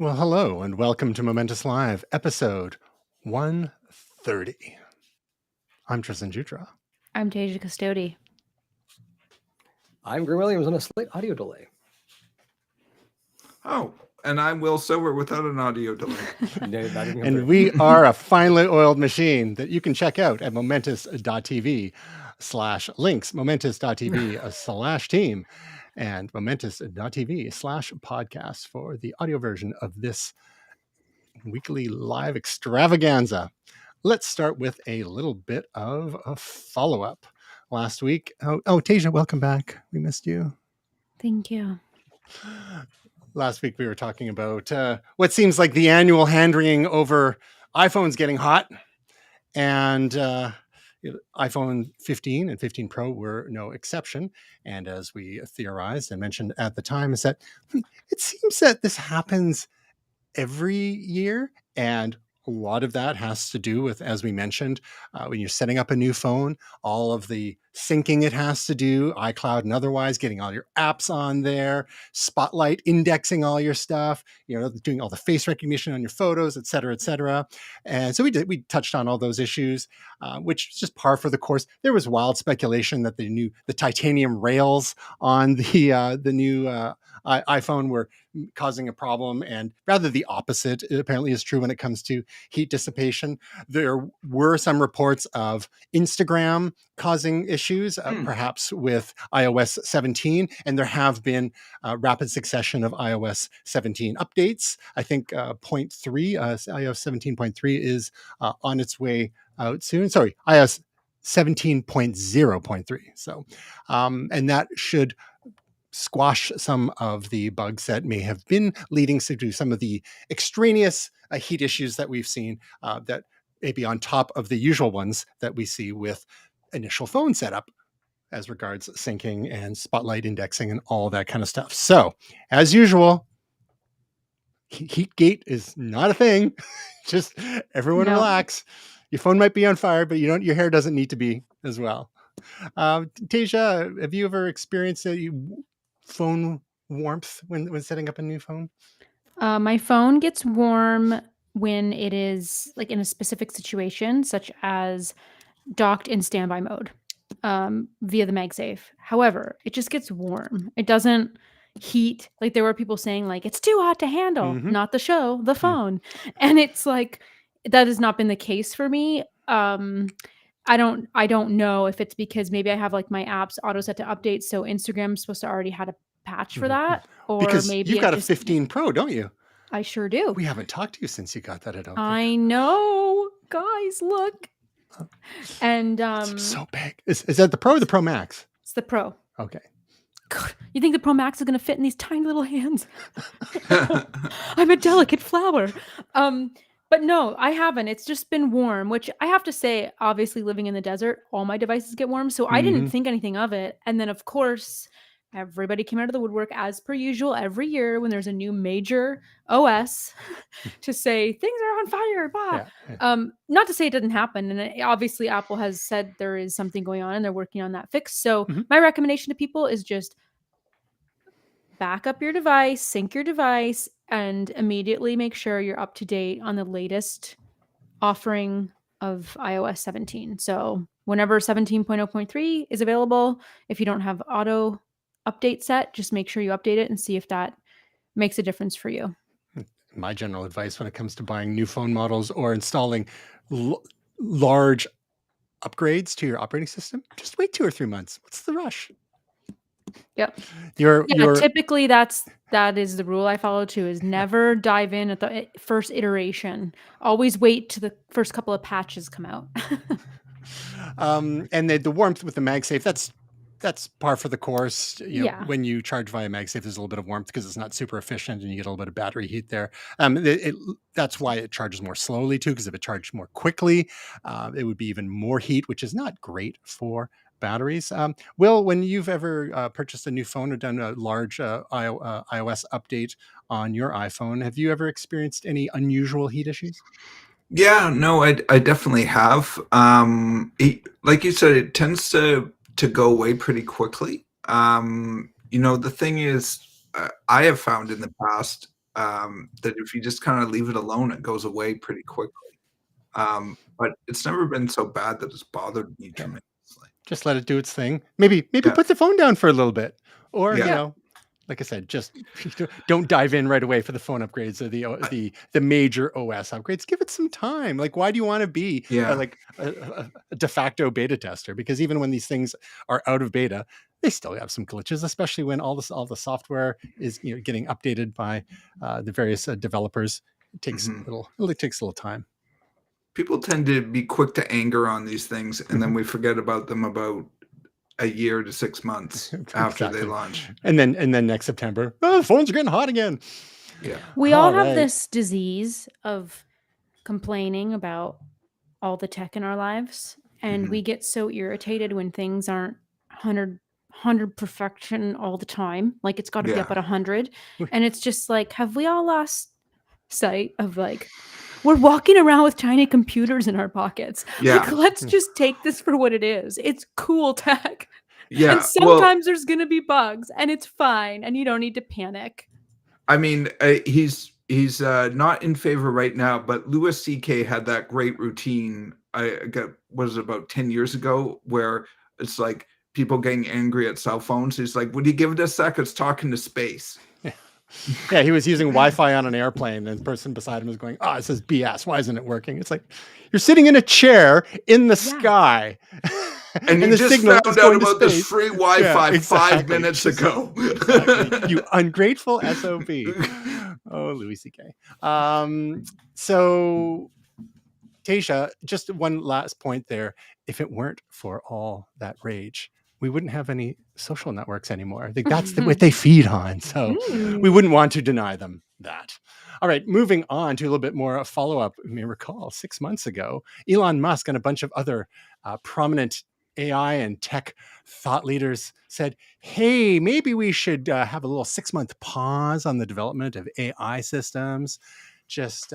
Well, hello and welcome to Momentous Live, episode 130. I'm Tristan Jutra. I'm Tasia Custody. I'm Grim Williams on a slight audio delay. Oh, and I'm Will Silver without an audio delay. No, that didn't come And through. we are a finely oiled machine that you can check out at momentous.tv/links, momentous.tv/team, and momentous.tv/podcast for the audio version of this weekly live extravaganza. Let's start with a little bit of a follow-up. Last week, Tasia, welcome back. We missed you. Thank you. Last week we were talking about what seems like the annual hand-wringing over iPhones getting hot, and iPhone 15 and 15 Pro were no exception. And as we theorized and mentioned at the time, is that it seems that this happens every year, and a lot of that has to do with, as we mentioned, when you're setting up a new phone, all of the syncing it has to do, iCloud and otherwise, getting all your apps on there, Spotlight indexing all your stuff, doing all the face recognition on your photos, et cetera, et cetera. And so we touched on all those issues, which is just par for the course. There was wild speculation that the titanium rails on the new iPhone were causing a problem, and rather the opposite apparently is true when it comes to heat dissipation. There were some reports of Instagram causing issues, perhaps with iOS 17, and there have been a rapid succession of iOS 17 updates. I think iOS 17.3 is on its way out soon. Sorry, iOS 17.0.3. So, and that should squash some of the bugs that may have been leading to some of the extraneous heat issues that we've seen that may be on top of the usual ones that we see with initial phone setup as regards syncing and Spotlight indexing and all that kind of stuff. So, as usual, Heatgate is not a thing. Just everyone relax. Your phone might be on fire, but your hair doesn't need to be as well. Tasia, have you ever experienced phone warmth when setting up a new phone? My phone gets warm when it is like in a specific situation, such as docked in standby mode via the MagSafe. However, it just gets warm. It doesn't heat. Like there were people saying like it's too hot to handle, not the show, the phone. And it's like that has not been the case for me. I don't know if it's because maybe I have like my apps auto set to update, so Instagram's supposed to already had a patch for that, or because maybe you've got a 15 Pro, don't you? I sure do. We haven't talked to you since you got that. I know, guys. Look, and it's so big. Is that the Pro or the Pro Max? It's the Pro. Okay. God, you think the Pro Max is going to fit in these tiny little hands? I'm a delicate flower. But no, I haven't. It's just been warm, which I have to say, obviously living in the desert, all my devices get warm. So I didn't think anything of it. And then, of course, everybody came out of the woodwork as per usual every year when there's a new major OS to say things are on fire. Bah. Yeah. Not to say it didn't happen. And obviously Apple has said there is something going on and they're working on that fix. So my recommendation to people is just back up your device, sync your device, and immediately make sure you're up to date on the latest offering of iOS 17. So whenever 17.0.3 is available, if you don't have auto update set, just make sure you update it and see if that makes a difference for you. My general advice when it comes to buying new phone models or installing large upgrades to your operating system, just wait 2 or 3 months. What's the rush? Yep. Typically that is the rule I follow too, is never dive in at the first iteration. Always wait till the first couple of patches come out. And the warmth with the MagSafe, that's par for the course. When you charge via MagSafe, there's a little bit of warmth because it's not super efficient and you get a little bit of battery heat there. That's why it charges more slowly too, because if it charged more quickly, it would be even more heat, which is not great for batteries. Will, when you've ever purchased a new phone or done a large iOS update on your iPhone, have you ever experienced any unusual heat issues? Yeah, no, I definitely have. Like you said, it tends to go away pretty quickly. The thing is, I have found in the past, that if you just kind of leave it alone, it goes away pretty quickly. But it's never been so bad that it's bothered me tremendously. Just let it do its thing. Maybe Yeah. put the phone down for a little bit, or Yeah. you know, like I said, just don't dive in right away for the phone upgrades or the major OS upgrades. Give it some time. Like, why do you want to be Yeah. like a de facto beta tester? Because even when these things are out of beta, they still have some glitches, especially when all the software is getting updated by the various developers. It takes it takes a little time. People tend to be quick to anger on these things, and then we forget about them about a year to 6 months after they Exactly. launch. And then next September, the phones are getting hot again. Yeah. We all have right. this disease of complaining about all the tech in our lives, and we get so irritated when things aren't 100 perfection all the time. Like, it's got to be up Yeah. at 100, and it's just like, have we all lost sight of, like, we're walking around with tiny computers in our pockets? Yeah. Like, let's just take this for what it is. It's cool tech. Yeah. And sometimes there's gonna be bugs, and it's fine, and you don't need to panic. I mean, he's not in favor right now, but Louis C.K. had that great routine. Was it about 10 years ago, where it's like people getting angry at cell phones. He's like, "Would you give it a sec? It's talking to space." Yeah, he was using Wi-Fi on an airplane, and the person beside him was going, "Oh, it says BS. Why isn't it working?" It's like, you're sitting in a chair in the sky. And you the just signal found is out going to about this space. free Wi-Fi Yeah, 5 minutes ago. Exactly. You ungrateful SOB. Oh, Louis C.K. So, Tasha, just one last point there. If it weren't for all that rage, we wouldn't have any social networks anymore. I think that's what they feed on. So we wouldn't want to deny them that. All right, moving on to a little bit more a follow-up. You may recall 6 months ago, Elon Musk and a bunch of other prominent AI and tech thought leaders said, hey, maybe we should have a little 6-month pause on the development of AI systems. Just,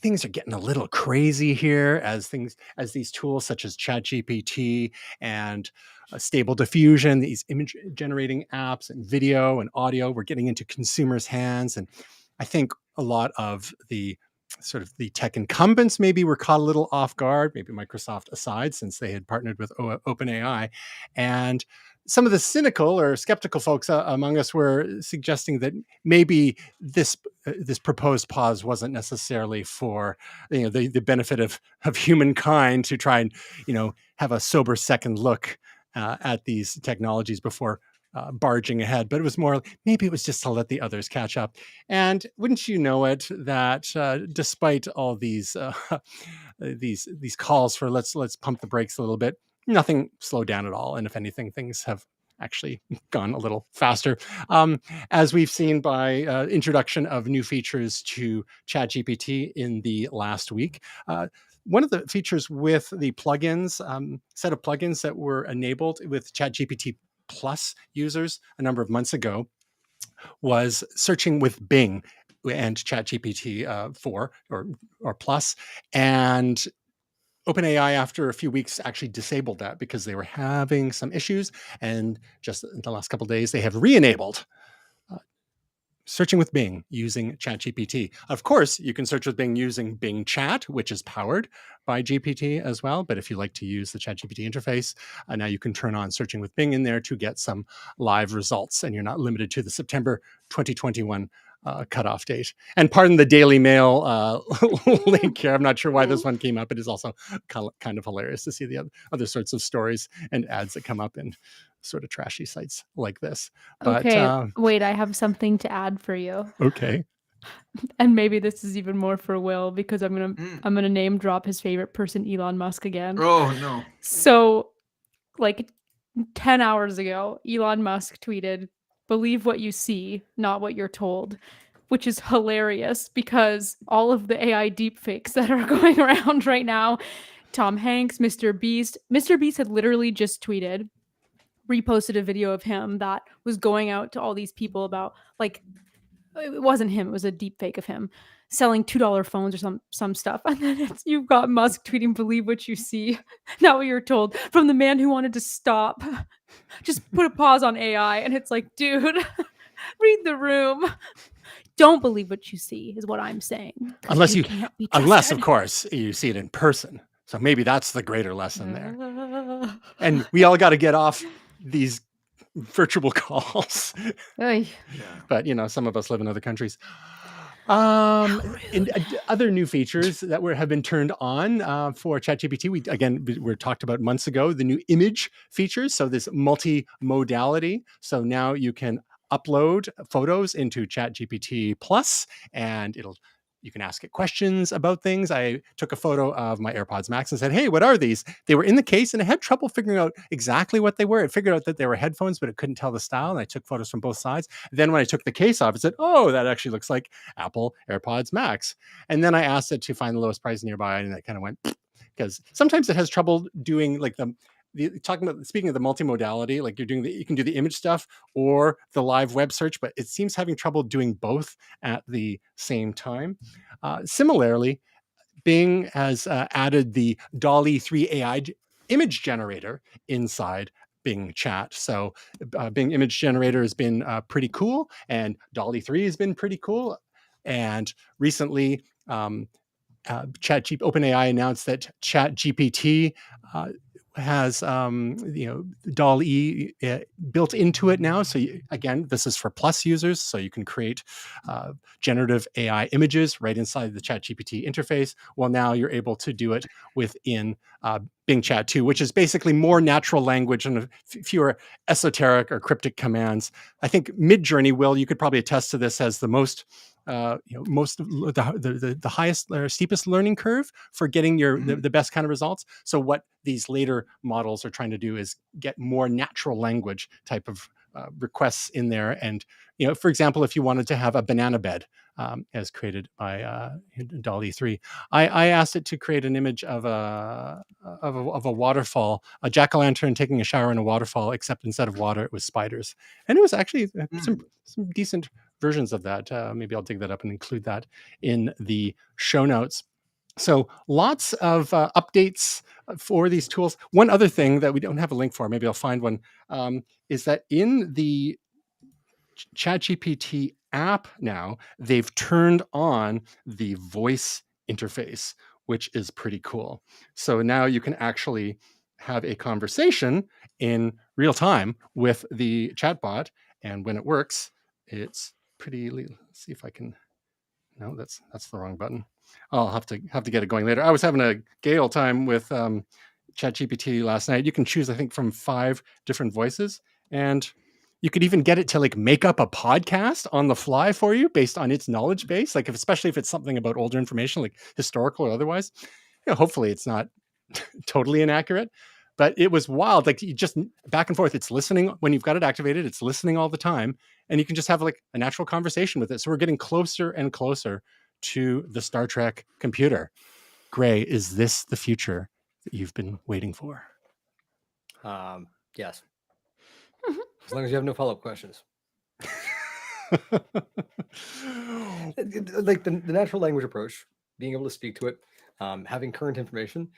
things are getting a little crazy here as these tools such as ChatGPT and Stable Diffusion, these image generating apps and video and audio, we're getting into consumers' hands. And I think a lot of the sort of the tech incumbents maybe were caught a little off guard, maybe Microsoft aside, since they had partnered with OpenAI. And some of the cynical or skeptical folks among us were suggesting that maybe this proposed pause wasn't necessarily for the benefit of humankind to try and have a sober second look at these technologies before barging ahead, but it was more maybe it was just to let the others catch up. And wouldn't you know it, that despite all these calls for let's pump the brakes a little bit, nothing slowed down at all. And if anything, things have actually gone a little faster, as we've seen by introduction of new features to ChatGPT in the last week. One of the features with the plugins, set of plugins that were enabled with ChatGPT Plus users a number of months ago, was searching with Bing and ChatGPT 4 or Plus, and OpenAI, after a few weeks, actually disabled that because they were having some issues. And just in the last couple of days, they have re-enabled searching with Bing using ChatGPT. Of course, you can search with Bing using Bing Chat, which is powered by GPT as well. But if you like to use the ChatGPT interface, now you can turn on searching with Bing in there to get some live results. And you're not limited to the September 2021 cutoff date. And pardon the Daily Mail link here. I'm not sure why this one came up. It is also kind of hilarious to see the other sorts of stories and ads that come up in sort of trashy sites like this. But, okay, wait, I have something to add for you. Okay. And maybe this is even more for Will, because I'm gonna name drop his favorite person, Elon Musk, again. Oh no. So, like 10 hours ago, Elon Musk tweeted, "Believe what you see, not what you're told," which is hilarious because all of the AI deepfakes that are going around right now, Tom Hanks, Mr. Beast had literally just reposted a video of him that was going out to all these people about, like, it wasn't him, it was a deep fake of him selling $2 phones or some stuff. And then you've got Musk tweeting, "Believe what you see, not what you're told," from the man who wanted to stop, just put a pause on AI. And it's like, dude, read the room. don't believe what you see, is what I'm saying. 'Cause Unless you, can't be unless of trusted. course you see it in person. So maybe that's the greater lesson there. Uh, And we all got to get off these virtual calls. Oy. Yeah. But some of us live in other countries. How In rude. other new features that have been turned on for ChatGPT, we talked about months ago, the new image features. So this multi-modality. So now you can upload photos into ChatGPT Plus, and you can ask it questions about things. I took a photo of my AirPods Max and said, "Hey, what are these?" They were in the case, and I had trouble figuring out exactly what they were. It figured out that they were headphones, but it couldn't tell the style. And I took photos from both sides. Then when I took the case off, it said, "Oh, that actually looks like Apple AirPods Max." And then I asked it to find the lowest price nearby, and it kind of went, because sometimes it has trouble doing like speaking of the multimodality, like you can do the image stuff or the live web search, but it seems having trouble doing both at the same time. Similarly, Bing has added the DALL-E 3 AI image generator inside Bing Chat. So Bing image generator has been pretty cool, and DALL-E 3 has been pretty cool. And recently, OpenAI announced that ChatGPT has DALL-E built into it now. So again, this is for Plus users, so you can create generative AI images right inside the ChatGPT interface. Well, now you're able to do it within Bing Chat 2, which is basically more natural language and fewer esoteric or cryptic commands. I think Midjourney, Will, you could probably attest to this, as the most most of the highest or steepest learning curve for getting the best kind of results. So what these later models are trying to do is get more natural language type of requests in there. And for example, if you wanted to have a banana bed as created by DALL-E 3, I asked it to create an image of a waterfall, a jack-o'-lantern taking a shower in a waterfall, except instead of water it was spiders. And it was actually some decent versions of that. Maybe I'll dig that up and include that in the show notes. So lots of updates for these tools. One other thing that we don't have a link for, maybe I'll find one, is that in the ChatGPT app now, they've turned on the voice interface, which is pretty cool. So now you can actually have a conversation in real time with the chatbot, and when it works, it's pretty. Let's see if I can. No, that's the wrong button. I'll have to get it going later. I was having a gay old time with ChatGPT last night. You can choose, I think, from 5 different voices, and you could even get it to like make up a podcast on the fly for you based on its knowledge base. Like especially if it's something about older information, like historical or otherwise. Hopefully it's not totally inaccurate. But it was wild. Like you just back and forth. It's listening when you've got it activated. It's listening all the time, and you can just have like a natural conversation with it. So we're getting closer and closer to the Star Trek computer. Gray, is this the future that you've been waiting for? Yes. As long as you have no follow-up questions. Like the natural language approach, being able to speak to it, having current information.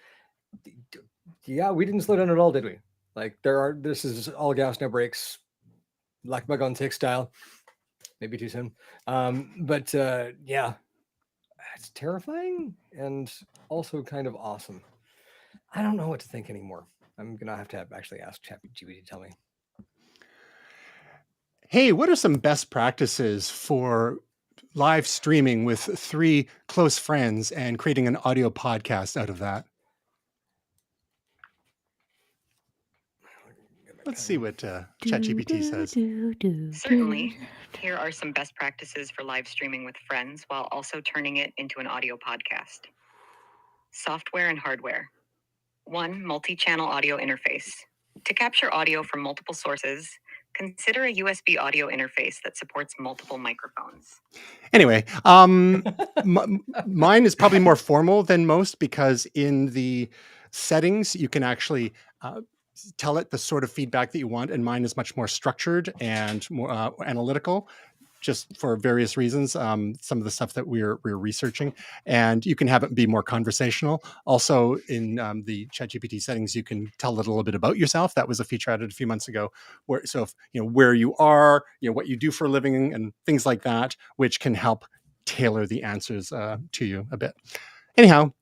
Yeah, we didn't slow down at all, did we? Like this is all gas, no brakes, like bug on tick style. Maybe too soon. But yeah, it's terrifying and also kind of awesome. I don't know what to think anymore. I'm gonna have to actually ask ChatGPT to tell me. Hey, what are some best practices for live streaming with 3 close friends and creating an audio podcast out of that? Let's see what ChatGPT says. Certainly. Here are some best practices for live streaming with friends while also turning it into an audio podcast. Software and hardware. 1. Multi-channel audio interface. To capture audio from multiple sources, consider a USB audio interface that supports multiple microphones. Anyway, mine is probably more formal than most, because in the settings, you can actually tell it the sort of feedback that you want, and mine is much more structured and more analytical. just for various reasons. Some of the stuff that we're researching, and you can have it be more conversational. Also, in the ChatGPT settings, you can tell it a little bit about yourself. That was a feature added a few months ago, where so if where you are, what you do for a living, and things like that, which can help tailor the answers to you a bit. Anyhow,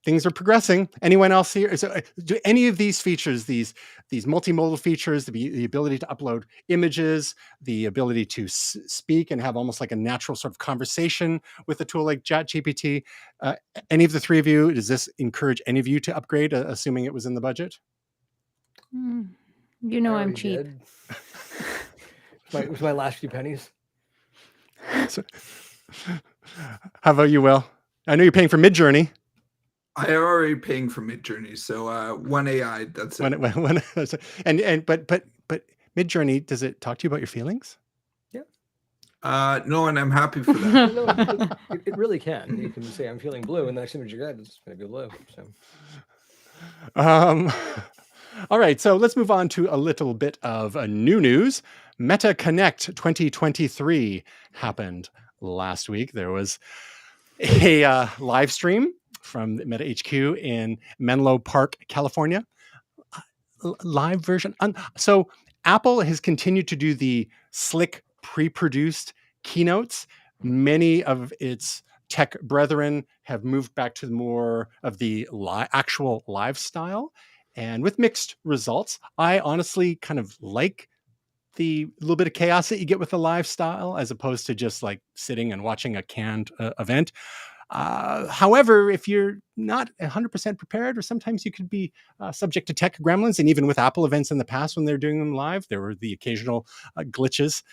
things are progressing. Anyone else here? So, do any of these features, these multimodal features, the ability to upload images, the ability to speak and have almost like a natural sort of conversation with a tool like ChatGPT, any of the three of you, does this encourage any of you to upgrade, assuming it was in the budget? You I know I'm already cheap. did. It was my last few pennies. So, how about you, Will? I know you're paying for Midjourney. I am already paying for Midjourney, so one AI. That's it. But Midjourney, does it talk to you about your feelings? No, and I'm happy for that. No, it really can. You can say I'm feeling blue, and the next image you get is going to be blue. So. All right, so let's move on to a little bit of new news. Meta Connect 2023 happened last week. There was a live stream from Meta HQ in Menlo Park, California. Live version. So Apple has continued to do the slick pre-produced keynotes. Many of its tech brethren have moved back to more of the actual live style, and with mixed results. I honestly kind of like the little bit of chaos that you get with the live style, as opposed to just like sitting and watching a canned event. However, if you're not 100% prepared, or sometimes you could be subject to tech gremlins, and even with Apple events in the past, when they're doing them live, there were the occasional glitches.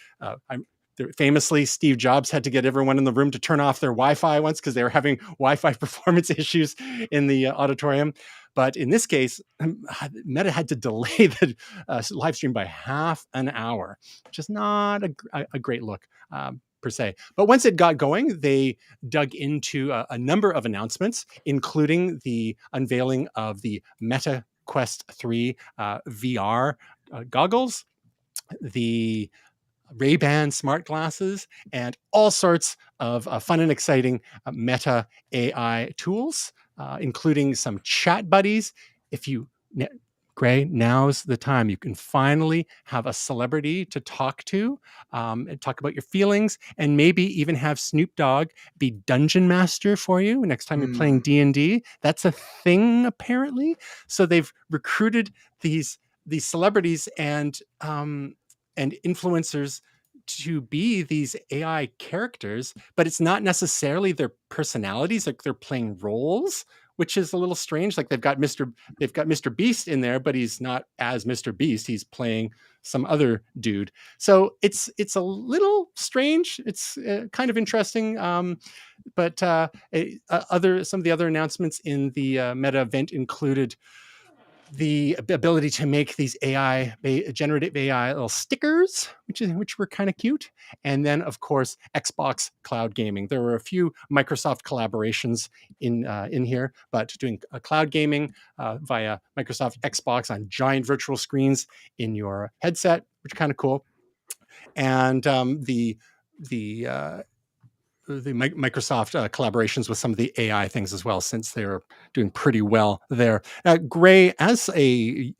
Famously, Steve Jobs had to get everyone in the room to turn off their Wi-Fi once because they were having Wi-Fi performance issues in the auditorium. But in this case, Meta had to delay the live stream by half an hour, which is not a great look per se. But once it got going, they dug into a number of announcements, including the unveiling of the Meta Quest 3 VR goggles, the Ray-Ban smart glasses, and all sorts of fun and exciting Meta AI tools, including some chat buddies. If you, Gray, now's the time. You can finally have a celebrity to talk to and talk about your feelings, and maybe even have Snoop Dogg be dungeon master for you next time you're playing D&D. That's a thing, apparently. So they've recruited these celebrities and influencers to be these AI characters, but it's not necessarily their personalities. Like, they're playing roles, which is a little strange. Like, they've got Mr. Beast in there, but he's not as Mr. Beast. He's playing some other dude. So it's a little strange. It's kind of interesting. But some of the other announcements in the Meta event included the ability to make these generative AI little stickers, which were kind of cute. And then, of course, Xbox cloud gaming. There were a few Microsoft collaborations in here, but doing cloud gaming via Microsoft Xbox on giant virtual screens in your headset, which is kind of cool. And the Microsoft collaborations with some of the AI things as well, since they're doing pretty well there. Gray, as a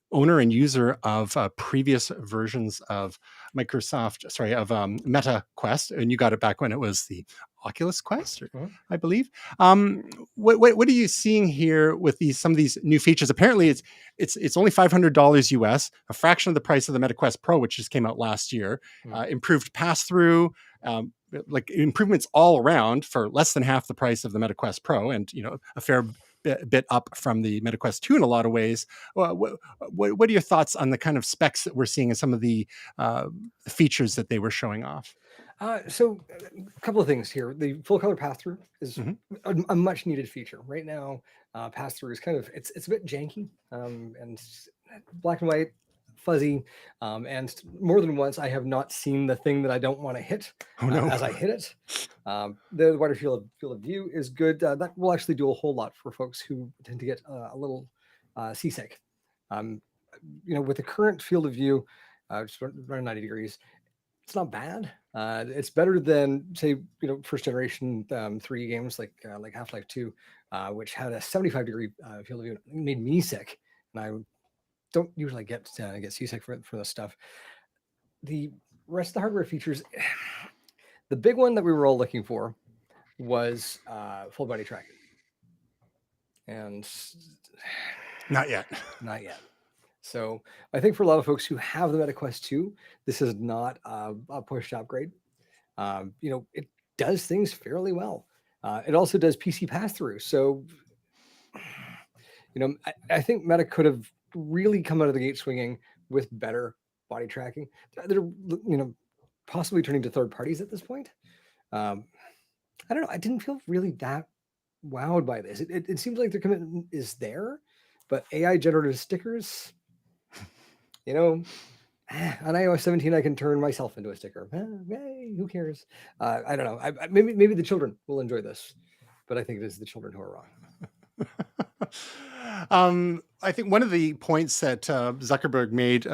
owner and user of previous versions of Meta Quest, and you got it back when it was the Oculus Quest, I believe. What are you seeing here with some of these new features? Apparently, it's only $500 US, a fraction of the price of the Meta Quest Pro, which just came out last year. Improved pass-through. Like improvements all around for less than half the price of the Meta Quest Pro, and a fair bit up from the Meta Quest 2 in a lot of ways. What are your thoughts on the kind of specs that we're seeing and some of the features that they were showing off? So a couple of things here. The full color pass-through is a much needed feature. Right now, pass-through is kind of, it's a bit janky, and black and white, fuzzy, and more than once I have not seen the thing that I don't want to hit as I hit it. The wider field of view is good. That will actually do a whole lot for folks who tend to get a little seasick. With the current field of view, just around 90 degrees, it's not bad. It's better than, say, first generation 3D games like Half-Life 2, which had a 75-degree field of view. It made me sick, and I don't usually get seasick for this stuff. The rest of the hardware features, the big one that we were all looking for was full body tracking, and Not yet. not yet. So I think for a lot of folks who have the Meta Quest 2, this is not a push to upgrade. It does things fairly well. It also does PC pass-through. So, I think Meta could have really come out of the gate swinging with better body tracking. They're, possibly turning to third parties at this point. I don't know. I didn't feel really that wowed by this. It seems like their commitment is there, but AI generative stickers, on iOS 17, I can turn myself into a sticker. Hey, who cares? I don't know. Maybe the children will enjoy this, but I think it is the children who are wrong. I think one of the points that Zuckerberg made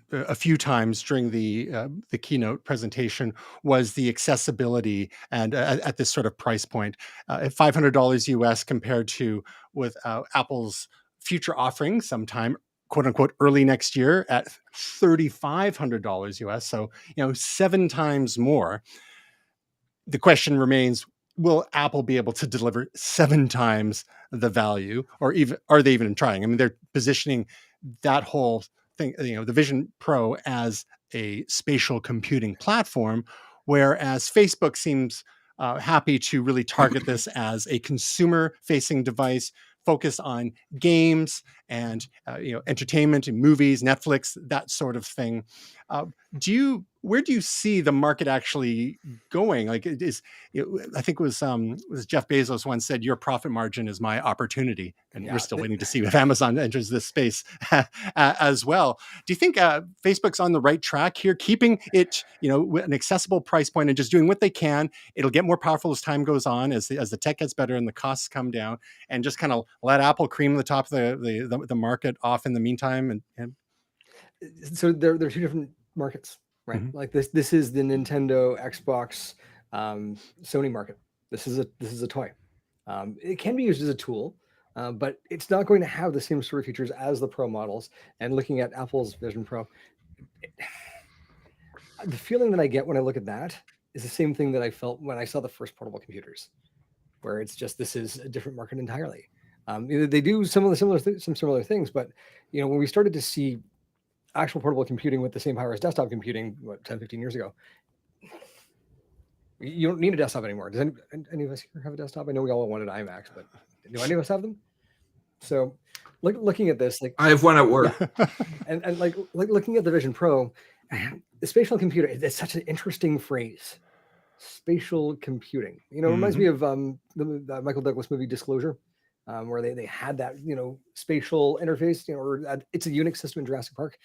a few times during the keynote presentation was the accessibility, and at this sort of price point, at $500 US compared to with Apple's future offering sometime, quote unquote, early next year at $3,500 US. So 7 times more. The question remains, will Apple be able to deliver 7 times the value, or even are they even trying? I mean, they're positioning that whole thing, the Vision Pro, as a spatial computing platform, whereas Facebook seems happy to really target this as a consumer-facing device focused on games and entertainment and movies, Netflix, that sort of thing. Where do you see the market actually going? Like, I think it was Jeff Bezos once said, "Your profit margin is my opportunity," and we're still waiting to see if Amazon enters this space as well. Do you think Facebook's on the right track here, keeping it an accessible price point and just doing what they can? It'll get more powerful as time goes on, as the tech gets better and the costs come down, and just kind of let Apple cream the top of the market off in the meantime. And so there are 2 different markets, right? Mm-hmm. Like this is the Nintendo, Xbox, Sony market. This is a toy. It can be used as a tool, but it's not going to have the same sort of features as the Pro models. And looking at Apple's Vision Pro, the feeling that I get when I look at that is the same thing that I felt when I saw the first portable computers, where it's just, this is a different market entirely. They do some similar things, but when we started to see actual portable computing with the same power as desktop computing, 10, 15 years ago, you don't need a desktop anymore. Does any of us here have a desktop? I know we all wanted iMacs, but do any of us have them? So looking at this, like, I have one at work. Yeah. and like looking at the Vision Pro, the spatial computer, it's such an interesting phrase. Spatial computing, reminds me of the Michael Douglas movie Disclosure, where they had that spatial interface, or it's a Unix system in Jurassic Park.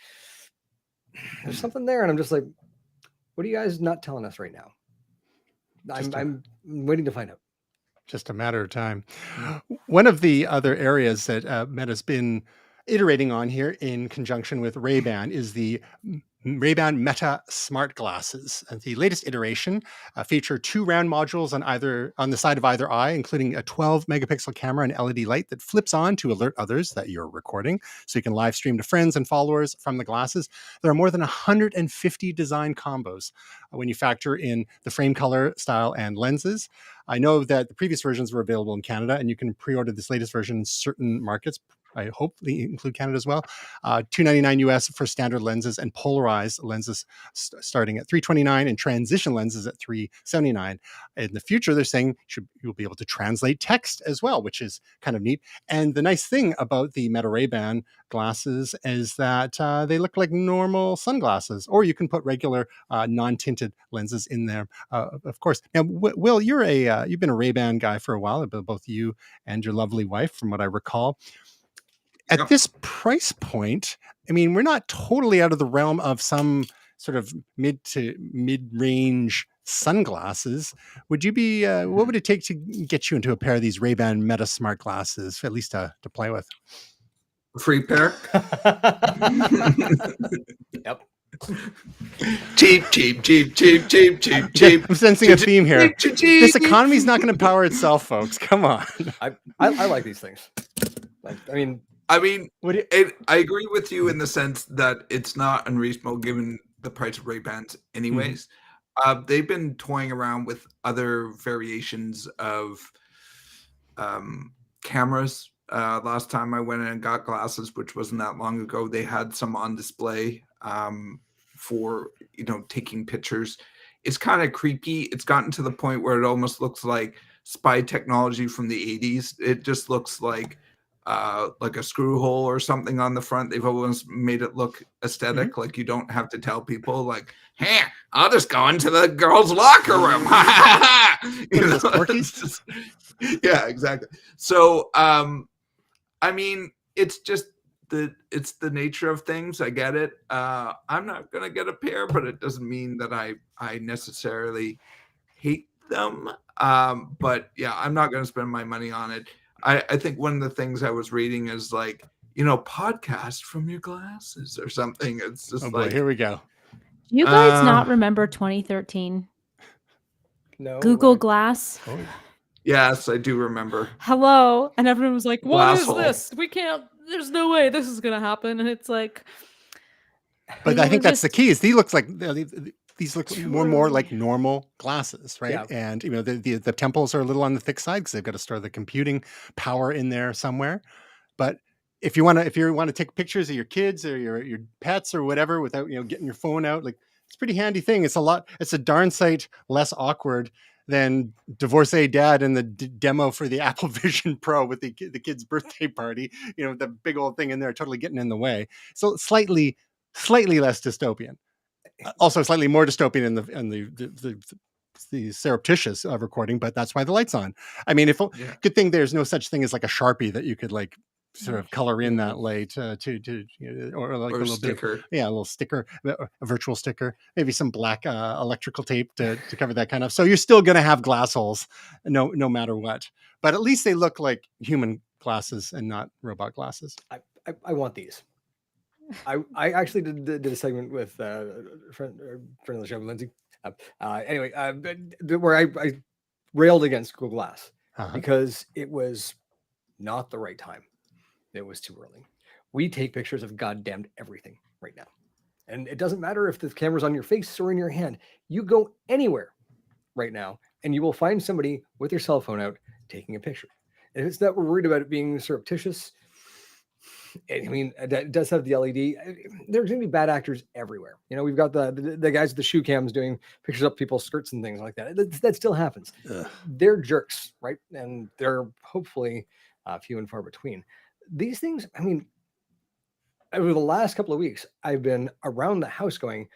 There's something there, and I'm just like, what are you guys not telling us right now? I'm waiting to find out. Just a matter of time. One of the other areas that Meta's been iterating on here in conjunction with Ray-Ban is the Ray-Ban Meta smart glasses. And the latest iteration feature 2 round modules on the side of either eye, including a 12 megapixel camera and LED light that flips on to alert others that you're recording, so you can live stream to friends and followers from the glasses. There are more than 150 design combos when you factor in the frame color, style, and lenses. I know that the previous versions were available in Canada, and you can pre-order this latest version in certain markets. I hope they include Canada as well. $299 US for standard lenses and polarized lenses starting at $329, and transition lenses at $379. In the future, they're saying you'll be able to translate text as well, which is kind of neat. And the nice thing about the Meta Ray-Ban glasses is that they look like normal sunglasses, or you can put regular non-tinted lenses in there, of course. Now, Will, you've been a Ray-Ban guy for a while, both you and your lovely wife, from what I recall. At this price point, I mean, we're not totally out of the realm of some sort of mid-range sunglasses. Would you be? What would it take to get you into a pair of these Ray-Ban Meta smart glasses, at least to play with? Free pair. Yep. Cheap, cheap, cheap, cheap, cheap, cheap, cheap. I'm sensing a theme here. Cheap, This cheap. economy's not going to power itself, folks. Come on. I like these things. Like, I mean, What do you, I agree with you in the sense that it's not unreasonable given the price of Ray-Bans anyways. They've been toying around with other variations of cameras. Last time I went in and got glasses, which wasn't that long ago, they had some on display for, taking pictures. It's kind of creepy. It's gotten to the point where it almost looks like spy technology from the 80s. It just looks like a screw hole or something on the front. They've always made it look aesthetic, like you don't have to tell people, like, hey, I'll just go into the girls' locker room. Yeah, exactly. So, it's just it's the nature of things. I get it. I'm not gonna get a pair, but it doesn't mean that I necessarily hate them. But yeah, I'm not gonna spend my money on it. I think one of the things I was reading is like, podcast from your glasses or something. It's just here we go. Do you guys not remember 2013? no. Google Glass. Oh, yes, I do remember. Hello. And everyone was like, what Glass is hole. this? We can't, there's no way this is going to happen. And it's like. but I think that's the key. Is these look more and more True. like normal glasses, right? Yeah. And the temples are a little on the thick side because they've got to store the computing power in there somewhere. But if you want to take pictures of your kids or your pets or whatever without getting your phone out, like, it's a pretty handy thing. It's a darn sight less awkward than divorcee dad in the demo for the Apple Vision Pro with the kid's birthday party. The big old thing in there totally getting in the way. So slightly less dystopian. Also slightly more dystopian in the surreptitious recording, but that's why the light's on. I mean, good thing there's no such thing as like a Sharpie that you could like sort of color in that light or like Or a little sticker. bit, a little sticker, a virtual sticker, maybe some black electrical tape to cover that kind of. So you're still going to have glass holes, no matter what. But at least they look like human glasses and not robot glasses. I want these. I actually did a segment with a friend of the show, Lindsay. Where I railed against Google Glass because it was not the right time. It was too early. We take pictures of goddamn everything right now. And it doesn't matter if the camera's on your face or in your hand. You go anywhere right now and you will find somebody with their cell phone out taking a picture. And if it's that we're worried about it being surreptitious, I mean, it does have the LED. There's going to be bad actors everywhere. We've got the guys with the shoe cams doing pictures of people's skirts and things like that. That still happens. Ugh. They're jerks, right? And they're hopefully few and far between. These things, I mean, over the last couple of weeks, I've been around the house going,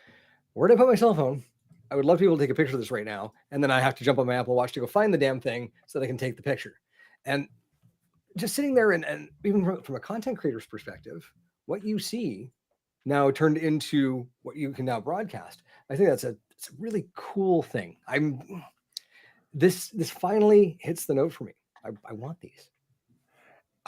where did I put my cell phone? I would love people to take a picture of this right now. And then I have to jump on my Apple Watch to go find the damn thing so that I can take the picture. And just sitting there and even from a content creator's perspective, what you see now turned into what you can now broadcast. I think it's a really cool thing. This finally hits the note for me. I want these.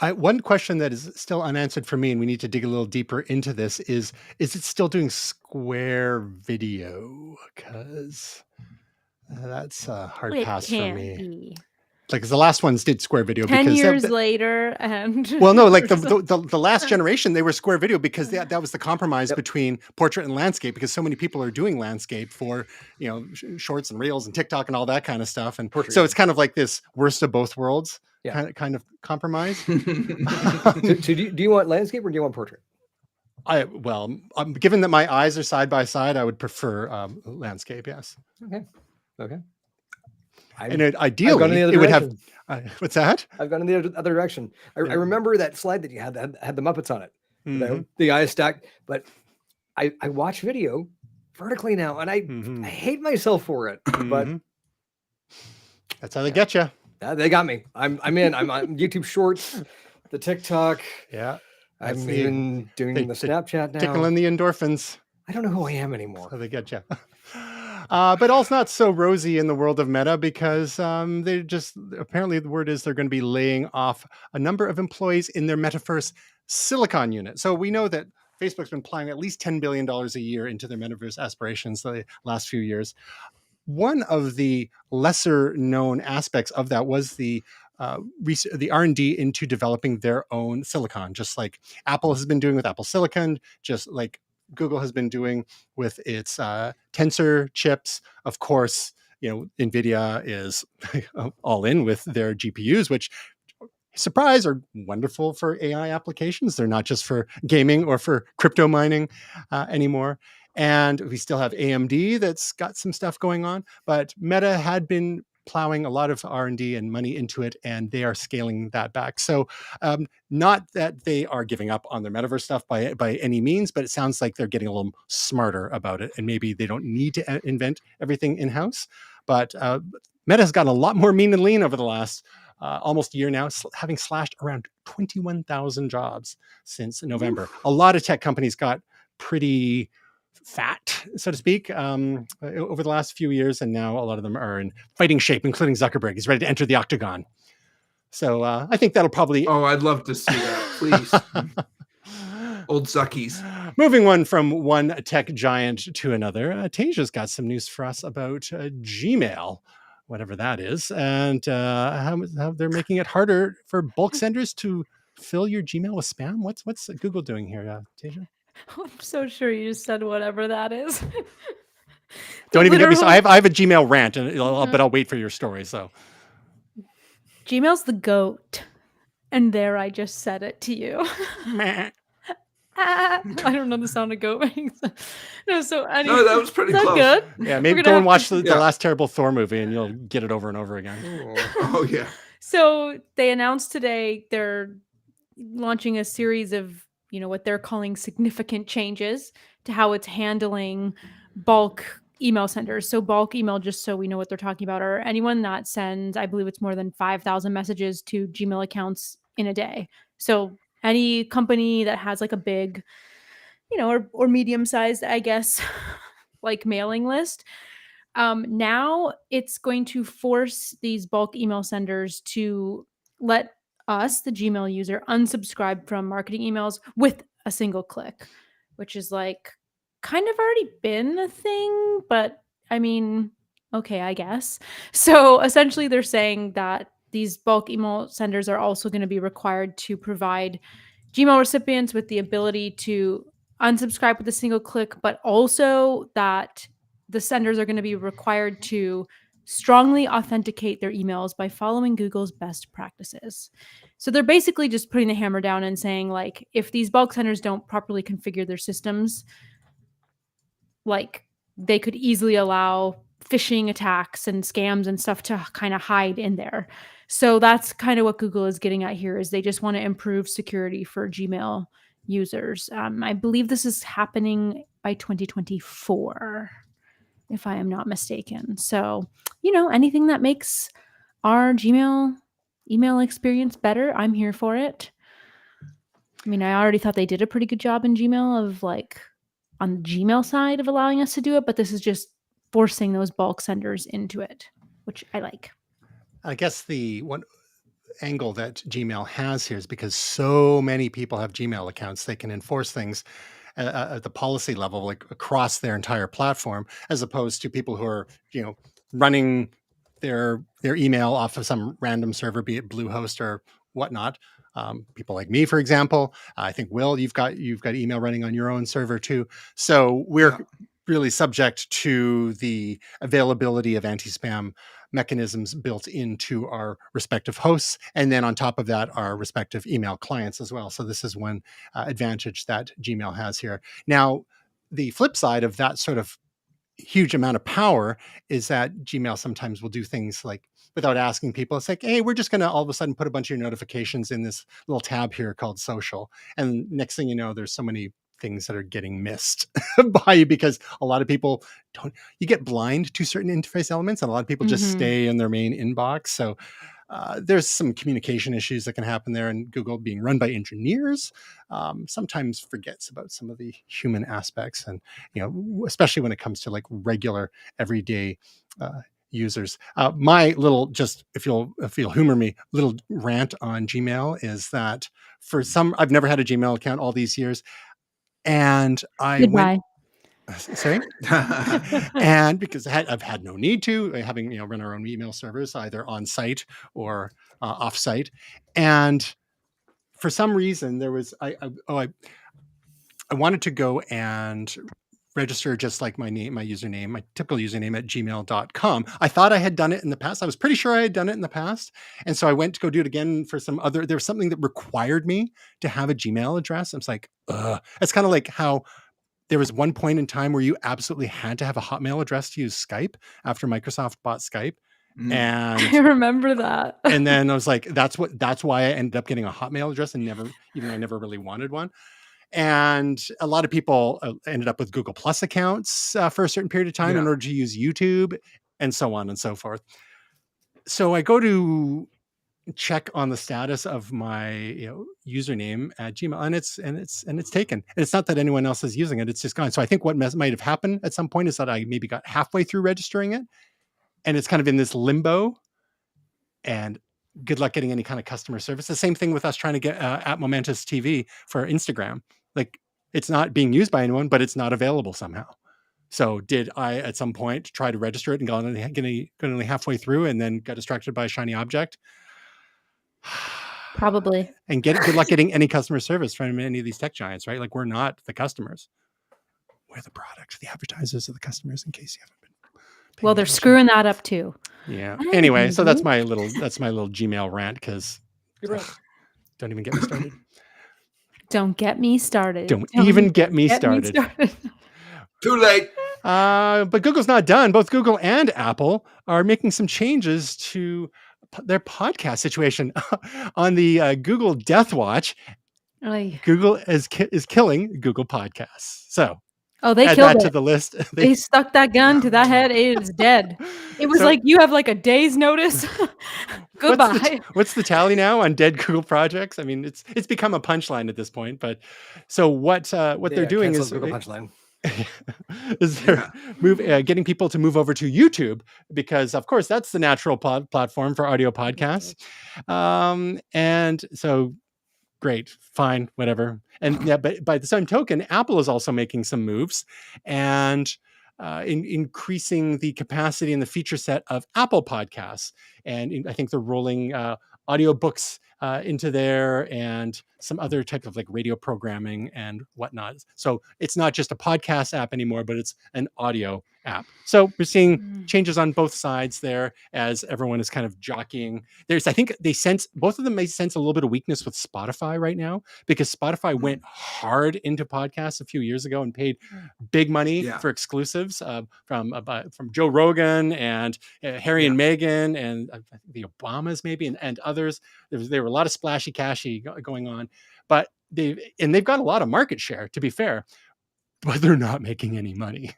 One question that is still unanswered for me, and we need to dig a little deeper into this, is it still doing square video? Because that's a hard pass for me. Be. Like, 'cause the last ones did square video 10 because years later, and well, no, like the last generation, they were square video because that was the compromise between portrait and landscape, because so many people are doing landscape for shorts and reels and TikTok and all that kind of stuff, and portrait, so it's kind of like this worst of both worlds kind of compromise. So do you want landscape or do you want portrait? Given that my eyes are side by side, I would prefer landscape. Yes. Okay. And ideally, it would have. What's that? I've gone in the other direction. I remember that slide that you had the Muppets on it. Mm-hmm. The eyes stacked. But I watch video vertically now, and I hate myself for it. But that's how they get you. They got me. I'm in. I'm on YouTube Shorts, the TikTok. Yeah. I'm even doing the Snapchat now. Tickling the endorphins. I don't know who I am anymore. That's how they get you. But all's not so rosy in the world of Meta, because they just, apparently the word is they're going to be laying off a number of employees in their metaverse Silicon unit. So we know that Facebook's been plowing at least $10 billion a year into their metaverse aspirations the last few years. One of the lesser known aspects of that was the R&D into developing their own silicon, just like Apple has been doing with Apple Silicon, just like Google has been doing with its Tensor chips. Of course, NVIDIA is all in with their GPUs, which, surprise, are wonderful for AI applications. They're not just for gaming or for crypto mining anymore. And we still have AMD that's got some stuff going on, but Meta had been plowing a lot of R&D and money into it, and they are scaling that back. So not that they are giving up on their metaverse stuff by any means, but it sounds like they're getting a little smarter about it, and maybe they don't need to invent everything in-house. But Meta's gotten a lot more mean and lean over the last almost a year now, having slashed around 21,000 jobs since November. A lot of tech companies got pretty fat, so to speak, over the last few years, and now a lot of them are in fighting shape, including Zuckerberg. He's ready to enter the octagon. So I think that'll probably... Oh, I'd love to see that, please. Old Zuckies. Moving on from one tech giant to another, Tasia's got some news for us about Gmail, whatever that is, and how they're making it harder for bulk senders to fill your Gmail with spam. What's Google doing here, Tasia? I'm so sure you just said whatever that is. Don't even get me. So I have a Gmail rant, but I'll wait for your story. So Gmail's the goat, and there I just said it to you. I don't know the sound of goat makes. No, so anyway, no, that was pretty close. Good? Yeah, maybe go and watch the last terrible Thor movie, and you'll get it over and over again. Oh yeah. So they announced today they're launching a series of what they're calling significant changes to how it's handling bulk email senders. So bulk email, just so we know what they're talking about, are anyone that sends, I believe it's more than 5,000 messages to Gmail accounts in a day. So any company that has like a big, or medium-sized, I guess, like mailing list, now it's going to force these bulk email senders to let us, the Gmail user, unsubscribe from marketing emails with a single click, which is like kind of already been a thing, but I mean, okay, I guess. So essentially they're saying that these bulk email senders are also going to be required to provide Gmail recipients with the ability to unsubscribe with a single click, but also that the senders are going to be required to strongly authenticate their emails by following Google's best practices. So they're basically just putting the hammer down and saying, like, if these bulk senders don't properly configure their systems, like, they could easily allow phishing attacks and scams and stuff to kind of hide in there. So that's kind of what Google is getting at here, is they just want to improve security for Gmail users. I believe this is happening by 2024, if I am not mistaken. So, anything that makes our Gmail email experience better, I'm here for it. I mean, I already thought they did a pretty good job in Gmail of like on the Gmail side of allowing us to do it, but this is just forcing those bulk senders into it, which I like. I guess the one angle that Gmail has here is because so many people have Gmail accounts, they can enforce things at the policy level, like across their entire platform, as opposed to people who are, running their email off of some random server, be it Bluehost or whatnot. People like me, for example. I think, Will, you've got email running on your own server too. So we're really subject to the availability of anti-spam mechanisms built into our respective hosts. And then on top of that, our respective email clients as well. So this is one advantage that Gmail has here. Now, the flip side of that sort of huge amount of power is that Gmail sometimes will do things like, without asking people, it's like, hey, we're just going to all of a sudden put a bunch of your notifications in this little tab here called social. And next thing you know, there's so many things that are getting missed by you, because a lot of people you get blind to certain interface elements, and a lot of people just stay in their main inbox. So there's some communication issues that can happen there, and Google, being run by engineers, sometimes forgets about some of the human aspects, and especially when it comes to like regular everyday users. My little, just if you'll humor me, little rant on Gmail is that for some, I've never had a Gmail account all these years. And I went, Goodbye. sorry, and because I've had no need to, having run our own email servers either on site or off site, and for some reason there was I wanted to go and register just like my username, my typical username at gmail.com. I thought I had done it in the past. I was pretty sure I had done it in the past. And so I went to go do it again for there was something that required me to have a Gmail address. I was like, ugh. It's kind of like how there was one point in time where you absolutely had to have a Hotmail address to use Skype after Microsoft bought Skype. I remember that. And then I was like, that's why I ended up getting a Hotmail address and even though I never really wanted one. And a lot of people ended up with Google Plus accounts for a certain period of time in order to use YouTube and so on and so forth. So I go to check on the status of my username at Gmail, and it's taken. And it's not that anyone else is using it; it's just gone. So I think what might have happened at some point is that I maybe got halfway through registering it, and it's kind of in this limbo. And good luck getting any kind of customer service. The same thing with us trying to get at MOMENTOUS TV for Instagram. Like, it's not being used by anyone, but it's not available somehow. So did I at some point try to register it and got only halfway through and then got distracted by a shiny object? Probably. And good luck getting any customer service from any of these tech giants, right? Like, we're not the customers. We're the product. The advertisers are the customers, in case you haven't been. Well, they're screwing that up too. Yeah. Anyway, so that's my little Gmail rant, because don't even get me started. Don't get me started. Don't even get me started. Too late. But Google's not done. Both Google and Apple are making some changes to their podcast situation. On the Google Death Watch, Google is killing Google Podcasts. So they add killed that it to the list. They stuck that gun to that head. It is dead. It was like, you have like a day's notice. Goodbye. What's the tally now on dead Google projects? I mean, it's become a punchline at this point. But so what they're doing is Google punchline. is they're getting people to move over to YouTube, because of course that's the natural platform for audio podcasts. And so great, fine, whatever. And but by the same token, Apple is also making some moves and increasing the capacity and the feature set of Apple Podcasts. And I think they're rolling audiobooks into there and some other type of like radio programming and whatnot. So it's not just a podcast app anymore, but it's an audio app. So we're seeing changes on both sides there as everyone is kind of jockeying. I think both of them may sense a little bit of weakness with Spotify right now, because Spotify went hard into podcasts a few years ago and paid big money for exclusives from Joe Rogan and Harry and Meghan and I think the Obamas maybe and others. There were a lot of splashy cashy going on, but they've got a lot of market share, to be fair, but they're not making any money.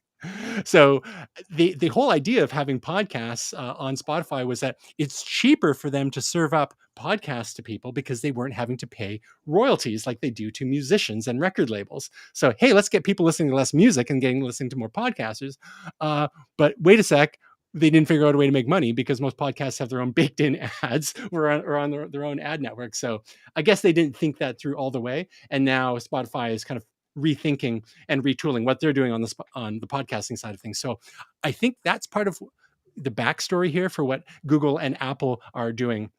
So the whole idea of having podcasts on Spotify was that it's cheaper for them to serve up podcasts to people because they weren't having to pay royalties like they do to musicians and record labels. So, hey, let's get people listening to less music and listening to more podcasters. But wait a sec. They didn't figure out a way to make money because most podcasts have their own baked-in ads or on their own ad network. So I guess they didn't think that through all the way. And now Spotify is kind of rethinking and retooling what they're doing on the podcasting side of things. So I think that's part of the backstory here for what Google and Apple are doing.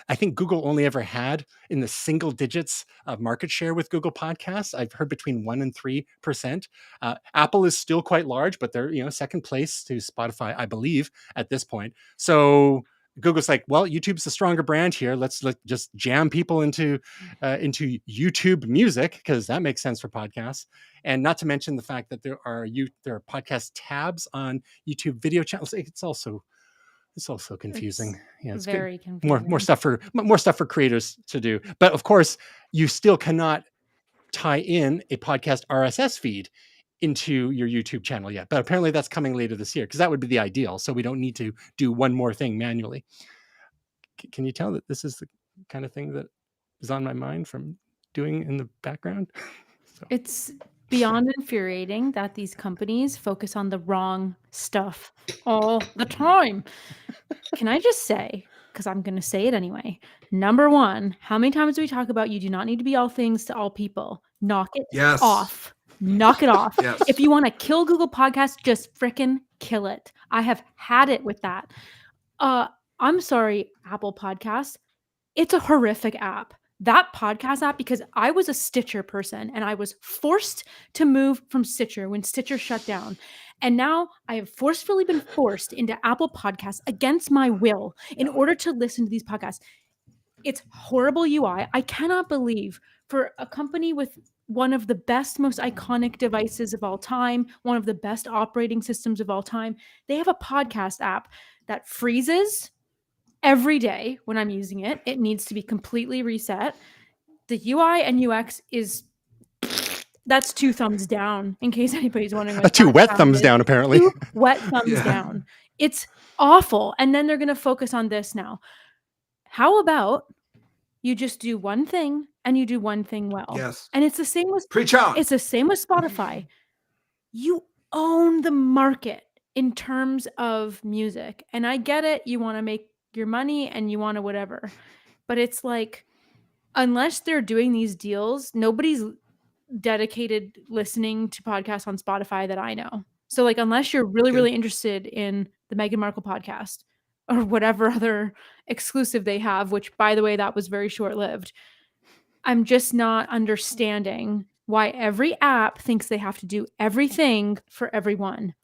I think Google only ever had in the single digits of market share with Google Podcasts. I've heard between 1% and 3%. Apple is still quite large, but they're second place to Spotify, I believe, at this point. So Google's like, well, YouTube's the stronger brand here. Let's just jam people into YouTube Music, because that makes sense for podcasts. And not to mention the fact that there are podcast tabs on YouTube video channels. It's also confusing. It's very confusing. More stuff for creators to do. But of course, you still cannot tie in a podcast RSS feed into your YouTube channel yet. But apparently that's coming later this year, because that would be the ideal. So we don't need to do one more thing manually. Can you tell that this is the kind of thing that is on my mind from doing in the background? It's beyond infuriating that these companies focus on the wrong stuff all the time. Can I just say, because I'm going to say it anyway, number one, how many times do we talk about you do not need to be all things to all people? knock it Yes. off. Knock it off. Yes. If you want to kill Google Podcasts, just frickin' kill it. I have had it with that. I'm sorry, Apple Podcasts. It's a horrific app. That podcast app, because I was a Stitcher person and I was forced to move from Stitcher when Stitcher shut down. And now I have forcefully been forced into Apple Podcasts against my will in order to listen to these podcasts. It's horrible UI. I cannot believe for a company with one of the best, most iconic devices of all time, one of the best operating systems of all time, they have a podcast app that freezes every day when I'm using it. It needs to be completely reset. The UI and UX is that's 2 thumbs down, in case anybody's wondering what 2 that wet sound thumbs is. down, apparently. 2 wet thumbs Yeah. down. It's awful. And then they're going to focus on this now. How about you just do one thing and you do one thing well? Yes. And it's the same with Preach on. it's the same with Spotify. You own the market in terms of music. And I get it. You want to make your money and you want to whatever. But it's like, unless they're doing these deals, nobody's dedicated listening to podcasts on Spotify that I know. So like, unless you're really, really interested in the Meghan Markle podcast or whatever other exclusive they have, which by the way, that was very short-lived. I'm just not understanding why every app thinks they have to do everything for everyone.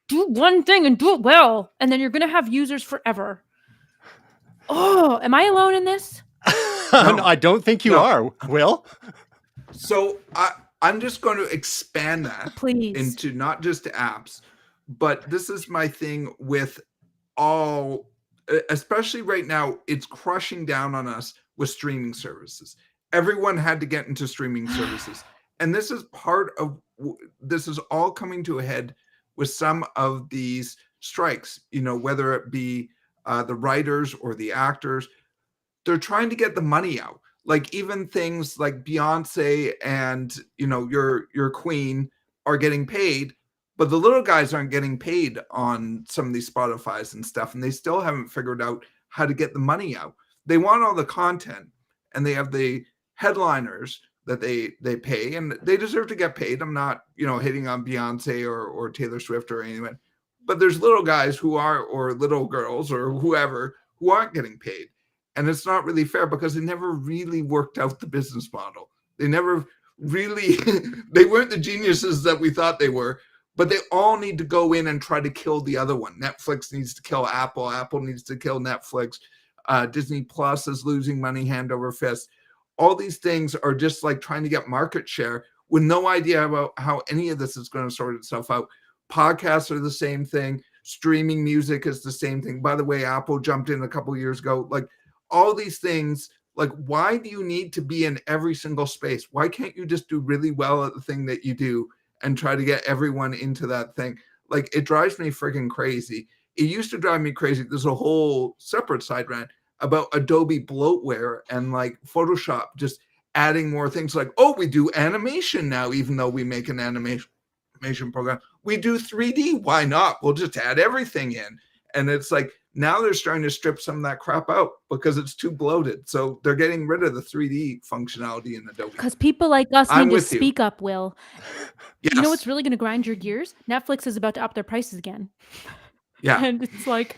Do one thing and do it well, and then you're going to have users forever. Oh, am I alone in this? No, I don't think you No. are, Will. So I'm just going to expand that Please. into not just apps, but this is my thing with all, especially right now, it's crushing down on us with streaming services. Everyone had to get into streaming services. And this is this is all coming to a head with some of these strikes, whether it be the writers or the actors. They're trying to get the money out. Like even things like Beyonce and, your queen are getting paid, but the little guys aren't getting paid on some of these Spotifys and stuff. And they still haven't figured out how to get the money out. They want all the content and they have the headliners that they pay and they deserve to get paid. I'm not, hitting on Beyonce or Taylor Swift or anyone, but there's little guys who are, or little girls or whoever who aren't getting paid. And it's not really fair because they never really worked out the business model. They never really, they weren't the geniuses that we thought they were, but they all need to go in and try to kill the other one. Netflix needs to kill Apple. Apple needs to kill Netflix. Disney Plus is losing money hand over fist. All these things are just like trying to get market share with no idea about how any of this is going to sort itself out. Podcasts are the same thing. Streaming music is the same thing. By the way, Apple jumped in a couple of years ago. Like all these things, like why do you need to be in every single space? Why can't you just do really well at the thing that you do and try to get everyone into that thing? Like it drives me freaking crazy. It used to drive me crazy. There's a whole separate side rant about Adobe bloatware and like Photoshop just adding more things like, oh, we do animation now, even though we make an animation program. We do 3D. Why not? We'll just add everything in. And it's like, now they're starting to strip some of that crap out because it's too bloated. So they're getting rid of the 3D functionality in Adobe. Because people like us I'm need to with you. speak up, Will. Yes. You know what's really going to grind your gears? Netflix is about to up their prices again. Yeah. And it's like,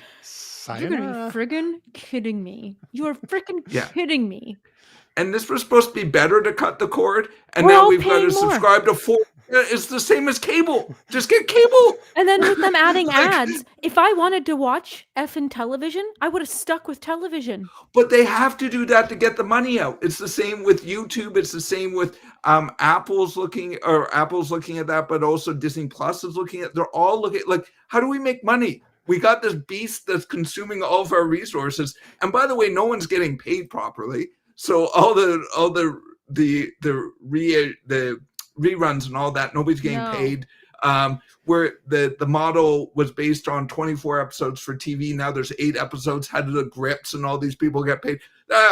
you're going to Sayonara. be friggin' kidding me. You are freaking Yeah. kidding me. And this was supposed to be better to cut the cord. And We're now all we've got paying to more. subscribe to 4. It's the same as cable. Just get cable. And then with them adding Like- ads, if I wanted to watch effing television, I would have stuck with television. But they have to do that to get the money out. It's the same with YouTube. It's the same with Apple's looking at that, but also Disney Plus is looking at. They're all looking like, how do we make money? We got this beast that's consuming all of our resources. And by the way, no one's getting paid properly. So all the reruns and all that, nobody's getting No. paid. Where the model was based on 24 episodes for TV. Now there's 8 episodes. How do the grips and all these people get paid?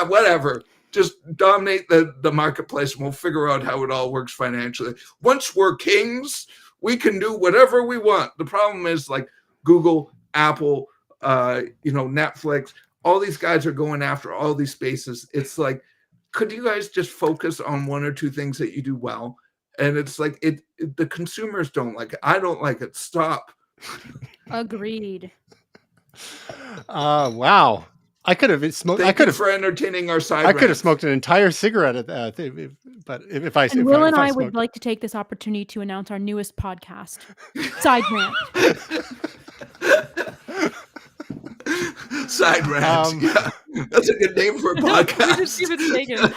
Whatever. Just dominate the marketplace and we'll figure out how it all works financially. Once we're kings, we can do whatever we want. The problem is like Google, Apple, Netflix, all these guys are going after all these spaces. It's like could you guys just focus on one or two things that you do well? And it's like the consumers don't like it. I don't like it. Stop. Agreed. Wow. I could have smoked. Thank you for entertaining our side. I could have smoked an entire cigarette at that. But if I And Will and I smoked... would like to take this opportunity to announce our newest podcast, Side Rant. Side Rant. Yeah. That's a good name for a podcast. We just keep it taken.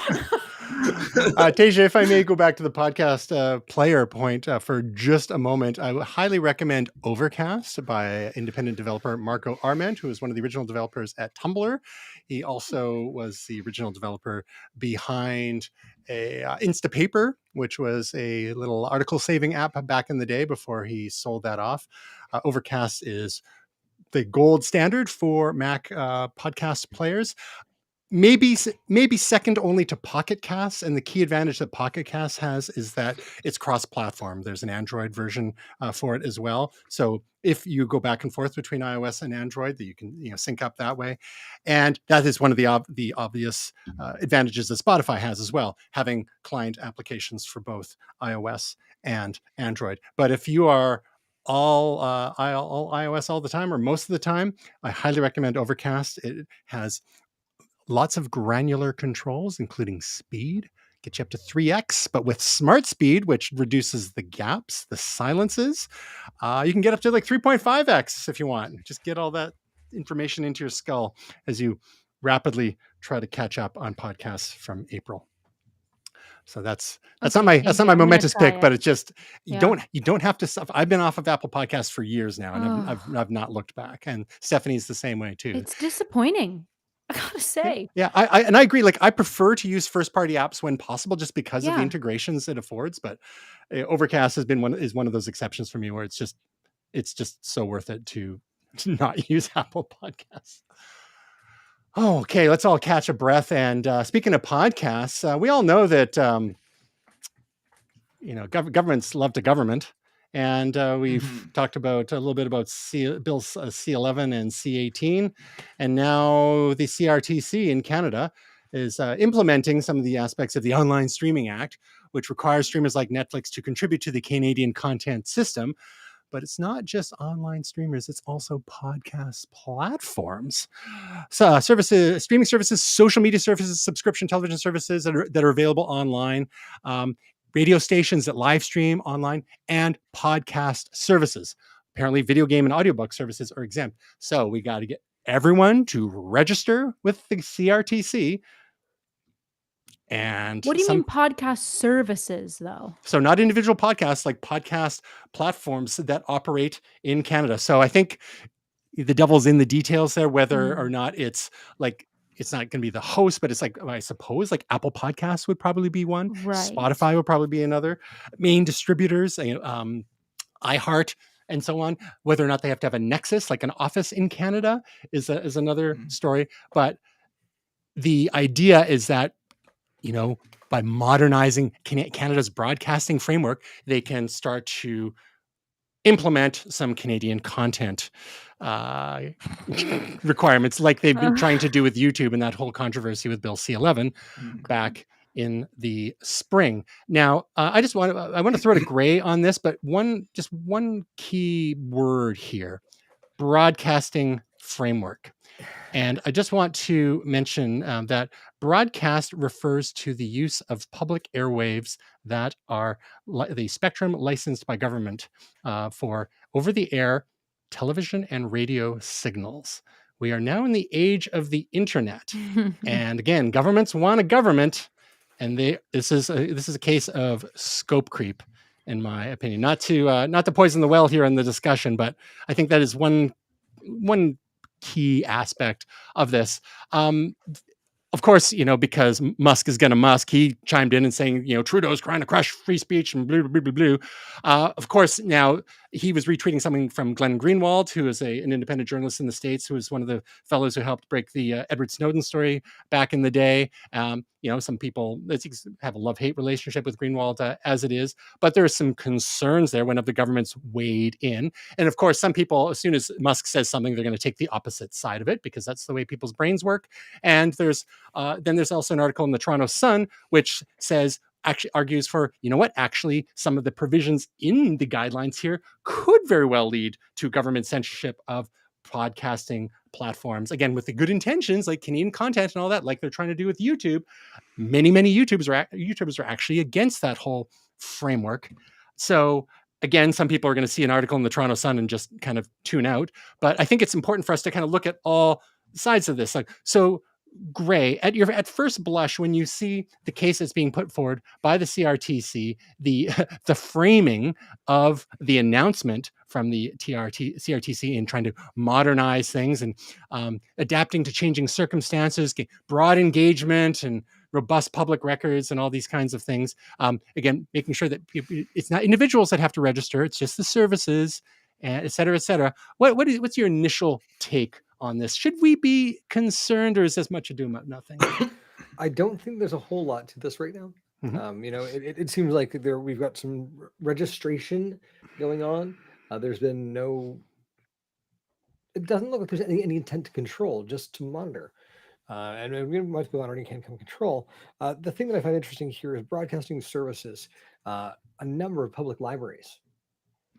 Tasia, if I may go back to the podcast player point for just a moment, I would highly recommend Overcast by independent developer Marco Arment, who is one of the original developers at Tumblr. He also was the original developer behind Instapaper, which was a little article saving app back in the day before he sold that off. Overcast is the gold standard for Mac podcast players. Maybe second only to Pocket Casts, and the key advantage that Pocket Casts has is that it's cross-platform. There's an Android version for it as well. So if you go back and forth between iOS and Android, that you can sync up that way, and that is one of the obvious advantages that Spotify has as well, having client applications for both iOS and Android. But if you are all iOS all the time or most of the time, I highly recommend Overcast. It has lots of granular controls, including speed, get you up to 3x, but with smart speed, which reduces the gaps, the silences, you can get up to like 3.5x if you want. Just get all that information into your skull as you rapidly try to catch up on podcasts from April. So that's not my momentous pick, but it's just you don't have to suffer. I've been off of Apple Podcasts for years now, and I've not looked back. And Stephanie's the same way too. It's disappointing, I gotta say. Yeah, I agree. Like, I prefer to use first-party apps when possible, just because of the integrations it affords. But Overcast is one of those exceptions for me, where it's just so worth it to not use Apple Podcasts. Oh, okay, let's all catch a breath. And speaking of podcasts, we all know that governments love to government. And we've talked about a little bit about Bills C11 and C18, and now the CRTC in Canada is implementing some of the aspects of the Online Streaming Act, which requires streamers like Netflix to contribute to the Canadian content system. But it's not just online streamers; it's also podcast platforms, so services, streaming services, social media services, subscription television services that are available online. Radio stations that live stream online, and podcast services. Apparently, video game and audiobook services are exempt. So we got to get everyone to register with the CRTC. And what do you mean podcast services, though? So not individual podcasts, like podcast platforms that operate in Canada. So I think the devil's in the details there, whether or not it's like, it's not going to be the host, but it's like, I suppose, like Apple Podcasts would probably be one. Right. Spotify would probably be another. Main distributors, iHeart, and so on. Whether or not they have to have a nexus, like an office in Canada, is another story. But the idea is that, by modernizing Canada's broadcasting framework, they can start to implement some Canadian content requirements, like they've been trying to do with YouTube and that whole controversy with Bill C11 back in the spring. Now, I want to throw to Gray on this, but one key word here: broadcasting framework. And I just want to mention that broadcast refers to the use of public airwaves that are the spectrum licensed by government for over-the-air television and radio signals. We are now in the age of the internet, and again, governments want a government, and this is a case of scope creep, in my opinion. Not to poison the well here in the discussion, but I think that is one key aspect of this. Of course, because Musk is going to Musk, he chimed in and saying, Trudeau's trying to crush free speech and blah, blah, blah, blah, blah. Of course, now he was retweeting something from Glenn Greenwald, who is an independent journalist in the States, who was one of the fellows who helped break the Edward Snowden story back in the day. Some people have a love-hate relationship with Greenwald as it is, but there are some concerns there when the government's weighed in. And of course, some people, as soon as Musk says something, they're going to take the opposite side of it because that's the way people's brains work. And there's also an article in the Toronto Sun which actually argues for, actually some of the provisions in the guidelines here could very well lead to government censorship of podcasting platforms. Again, with the good intentions, like Canadian content and all that, like they're trying to do with YouTube. Many YouTubers are actually against that whole framework. So again, some people are going to see an article in the Toronto Sun and just kind of tune out. But I think it's important for us to kind of look at all sides of this. So Gray, at first blush, when you see the case that's being put forward by the CRTC, the framing of the announcement from the CRTC in trying to modernize things and adapting to changing circumstances, broad engagement and robust public records and all these kinds of things. Again, making sure that it's not individuals that have to register, it's just the services, and et cetera, et cetera. What's your initial take on this? Should we be concerned, or is this much ado about nothing? I don't think there's a whole lot to this right now. It seems like we've got some registration going on. There's been it doesn't look like there's any intent to control, just to monitor. And most people already can come control. The thing that I find interesting here is broadcasting services. A number of public libraries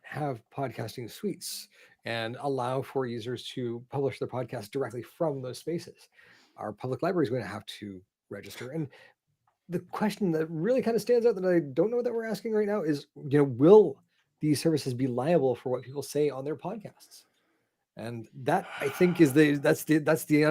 have podcasting suites and allow for users to publish their podcast directly from those spaces. Our public library is going to have to register. And the question that really kind of stands out that I don't know that we're asking right now is, will these services be liable for what people say on their podcasts? And that, I think, is that's the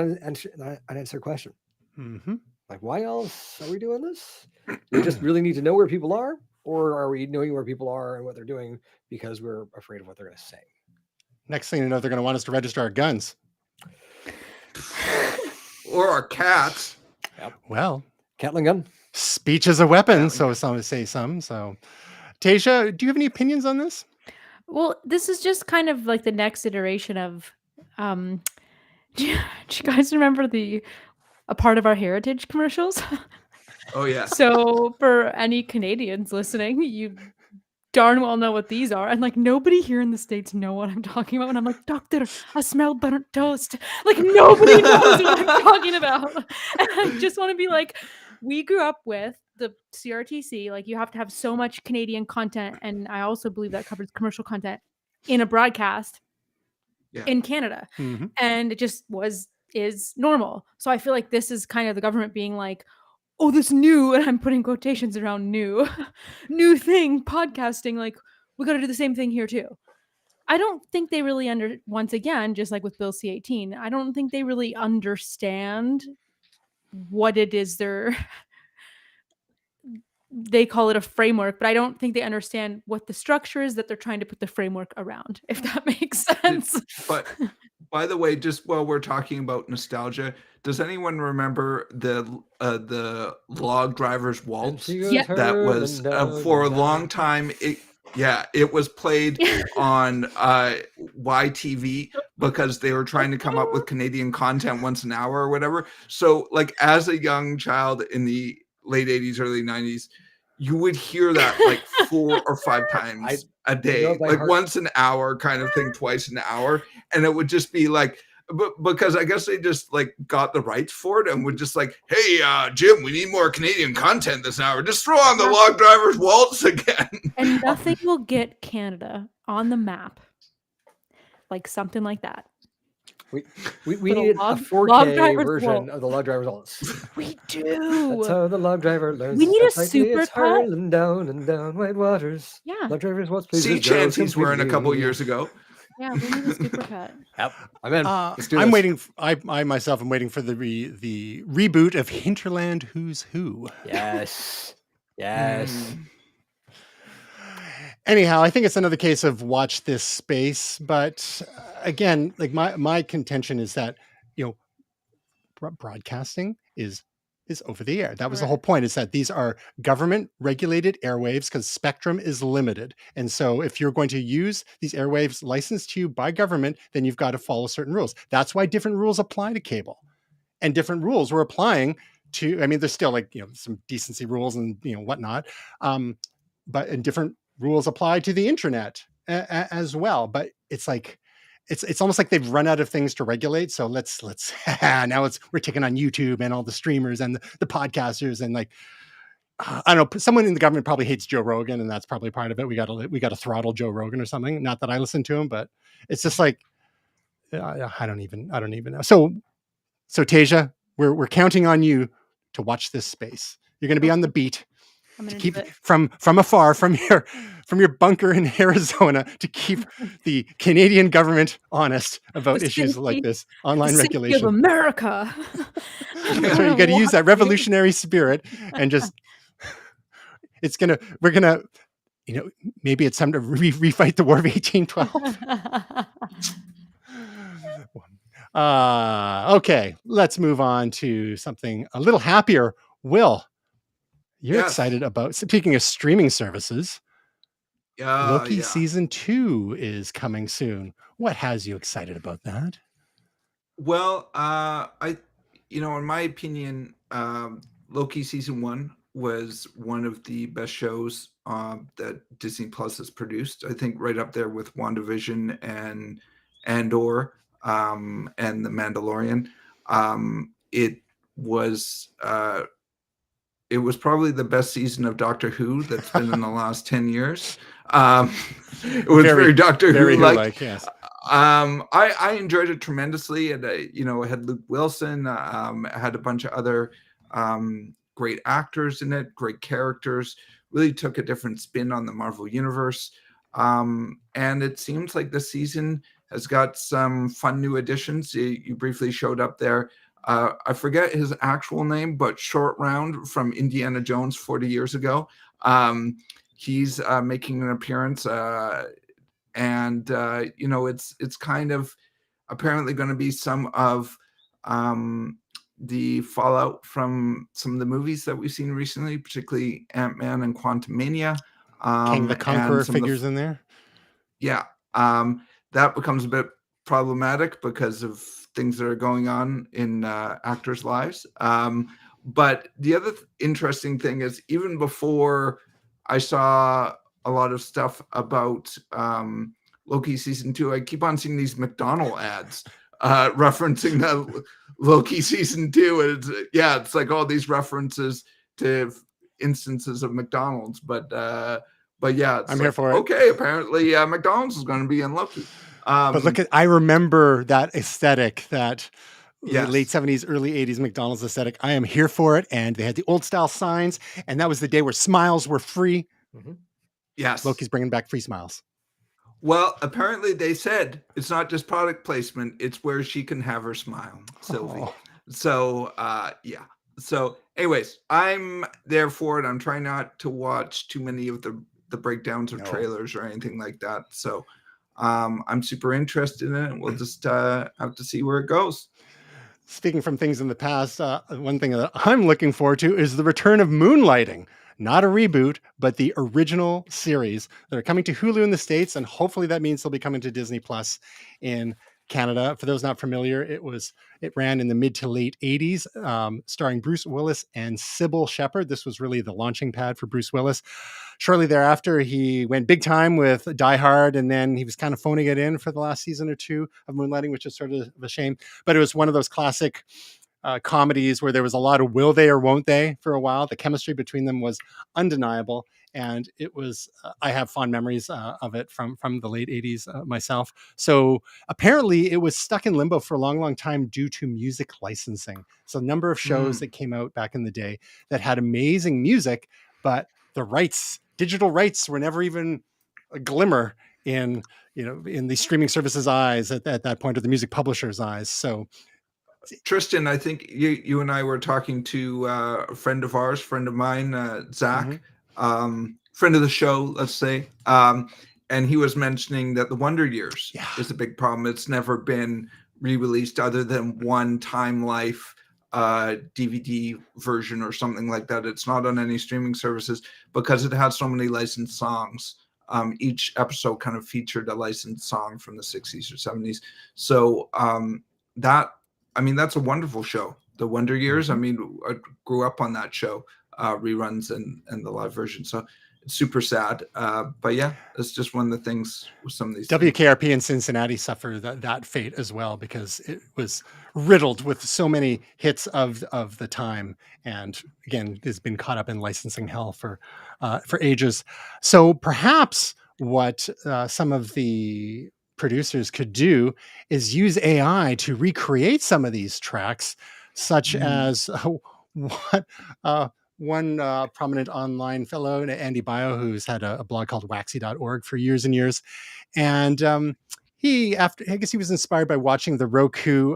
unanswered question. Mm-hmm. Like, why else are we doing this? Do we just really need to know where people are, or are we knowing where people are and what they're doing because we're afraid of what they're going to say? Next thing you know, they're going to want us to register our guns. Or our cats. Yep. Well, Catling gun. Speech is a weapon, so some say some. So, Tasia, do you have any opinions on this? Well, this is just kind of like the next iteration of, do you guys remember a part of our heritage commercials? Oh yeah. So for any Canadians listening, you darn well know what these are. And like nobody here in the States know what I'm talking about. And I'm like, doctor, I smell burnt toast. Like nobody knows what I'm talking about. And I just want to be like, we grew up with the CRTC. Like you have to have so much Canadian content. And I also believe that covers commercial content in a broadcast in Canada. Mm-hmm. And it just is normal. So I feel like this is kind of the government being like, oh, this new, and I'm putting quotations around new thing, podcasting, like we got to do the same thing here too. I don't think they really once again, just like with Bill C-18, I don't think they really understand what it is they call it a framework, but I don't think they understand what the structure is that they're trying to put the framework around, if that makes sense. But by the way, just while we're talking about nostalgia, does anyone remember the Log Driver's Waltz? Yeah. That was for a long time. It was played on YTV because they were trying to come up with Canadian content once an hour or whatever. So like as a young child in the late 80s, early 90s, you would hear that like 4 or 5 times a day, like once an hour kind of thing, twice an hour. And it would just be like, because I guess they just like got the rights for it and would just like, hey, Jim, we need more Canadian content this hour. Just throw on the Log Driver's Waltz again. And nothing will get Canada on the map like something like that. We need a 4K version of the Log Driver's Waltz. We do. That's how the log driver learns. We need a super cut. Hurling down and down white waters. Yeah. Log Driver's Waltz. Sea chances were in a couple years ago. Yeah, we need a super cut. Yep, I'm in. Let's do this. I'm waiting. I myself am waiting for the reboot of Hinterland Who's Who. Yes. Anyhow, I think it's another case of watch this space. But again, like my contention is that broadcasting is is over the air. That was the Correct. whole point, is that these are government regulated airwaves because spectrum is limited. And so if you're going to use these airwaves licensed to you by government, then you've got to follow certain rules. That's why different rules apply to cable, and different rules were applying to, I mean, there's still like, some decency rules and, whatnot. But and different rules apply to the internet as well. But it's like, it's almost like they've run out of things to regulate. So let's now we're taking on YouTube and all the streamers and the podcasters, and like, I don't know, someone in the government probably hates Joe Rogan, and that's probably part of it. We got to throttle Joe Rogan or something. Not that I listen to him, but it's just like, I don't even know. So Tasia, we're counting on you to watch this space. You're going to be on the beat, to keep from afar, from your bunker in Arizona, to keep the Canadian government honest about issues like this, online regulation of America. That's right. You got to use that revolutionary spirit, and just we're gonna maybe it's time to refight the War of 1812. Okay, let's move on to something a little happier. Will, you're excited about, speaking of streaming services, Loki season 2 is coming soon. What has you excited about that? Well, in my opinion, Loki season 1 was one of the best shows that Disney Plus has produced. I think right up there with WandaVision and Andor, and The Mandalorian. It was probably the best season of Doctor Who that's been in the last 10 years. It was very Doctor Who-like. Yes. I enjoyed it tremendously, and it had Luke Wilson, had a bunch of other great actors in it, great characters. Really took a different spin on the Marvel universe, and it seems like the season has got some fun new additions. You briefly showed up there. I forget his actual name, but Short Round from Indiana Jones 40 years ago. He's making an appearance, and it's kind of apparently going to be some of the fallout from some of the movies that we've seen recently, particularly Ant-Man and Quantumania. King the Conqueror figures in there. Yeah, that becomes a bit problematic because of things that are going on in actors' lives. But the other interesting thing is, even before I saw a lot of stuff about Loki season 2, I keep on seeing these McDonald's ads referencing the Loki season 2. It's like all these references to instances of McDonald's, but yeah, I'm here for it. Okay, apparently McDonald's is going to be in Loki. But I remember that aesthetic, that late 70s, early 80s McDonald's aesthetic. I am here for it. And they had the old style signs, and that was the day where smiles were free. Mm-hmm. Yes. Loki's bringing back free smiles. Well, apparently they said it's not just product placement, it's where she can have her smile, Sylvie. Oh. So, yeah. So anyways, I'm there for it. I'm trying not to watch too many of the breakdowns of trailers or anything like that. So I'm super interested in it. We'll just have to see where it goes. Speaking from things in the past, one thing that I'm looking forward to is the return of Moonlighting. Not a reboot, but the original series that are coming to Hulu in the States, and hopefully that means they'll be coming to Disney Plus in Canada. For those not familiar, it ran in the mid to late 80s, starring Bruce Willis and Sybil Shepherd. This was really the launching pad for Bruce Willis. Shortly thereafter, he went big time with Die Hard, and then he was kind of phoning it in for the last season or two of Moonlighting, which is sort of a shame. But it was one of those classic comedies where there was a lot of will they or won't they for a while. The chemistry between them was undeniable. And it was, I have fond memories of it from the late 80s myself. So apparently it was stuck in limbo for a long, long time due to music licensing. So a number of shows that came out back in the day that had amazing music, but the digital rights were never even a glimmer in the streaming services' eyes at that point, or the music publishers' eyes. So Tristan, I think you and I were talking to a friend of ours, friend of mine, Zach, friend of the show, let's say. And he was mentioning that the Wonder Years is a big problem. It's never been re-released other than one Time Life DVD version or something like that. It's not on any streaming services because it had so many licensed songs. Each episode kind of featured a licensed song from the 60s or 70s. So that's a wonderful show. The Wonder Years. I mean, I grew up on that show, reruns and the live version. So it's super sad. But yeah, it's just one of the things with some of these WKRP in Cincinnati suffered that fate as well, because it was riddled with so many hits of the time, and again has been caught up in licensing hell for ages. So perhaps what some of the producers could do is use AI to recreate some of these tracks, such as what one prominent online fellow, Andy Bio, who's had a blog called waxy.org for years and years. And I guess he was inspired by watching the Roku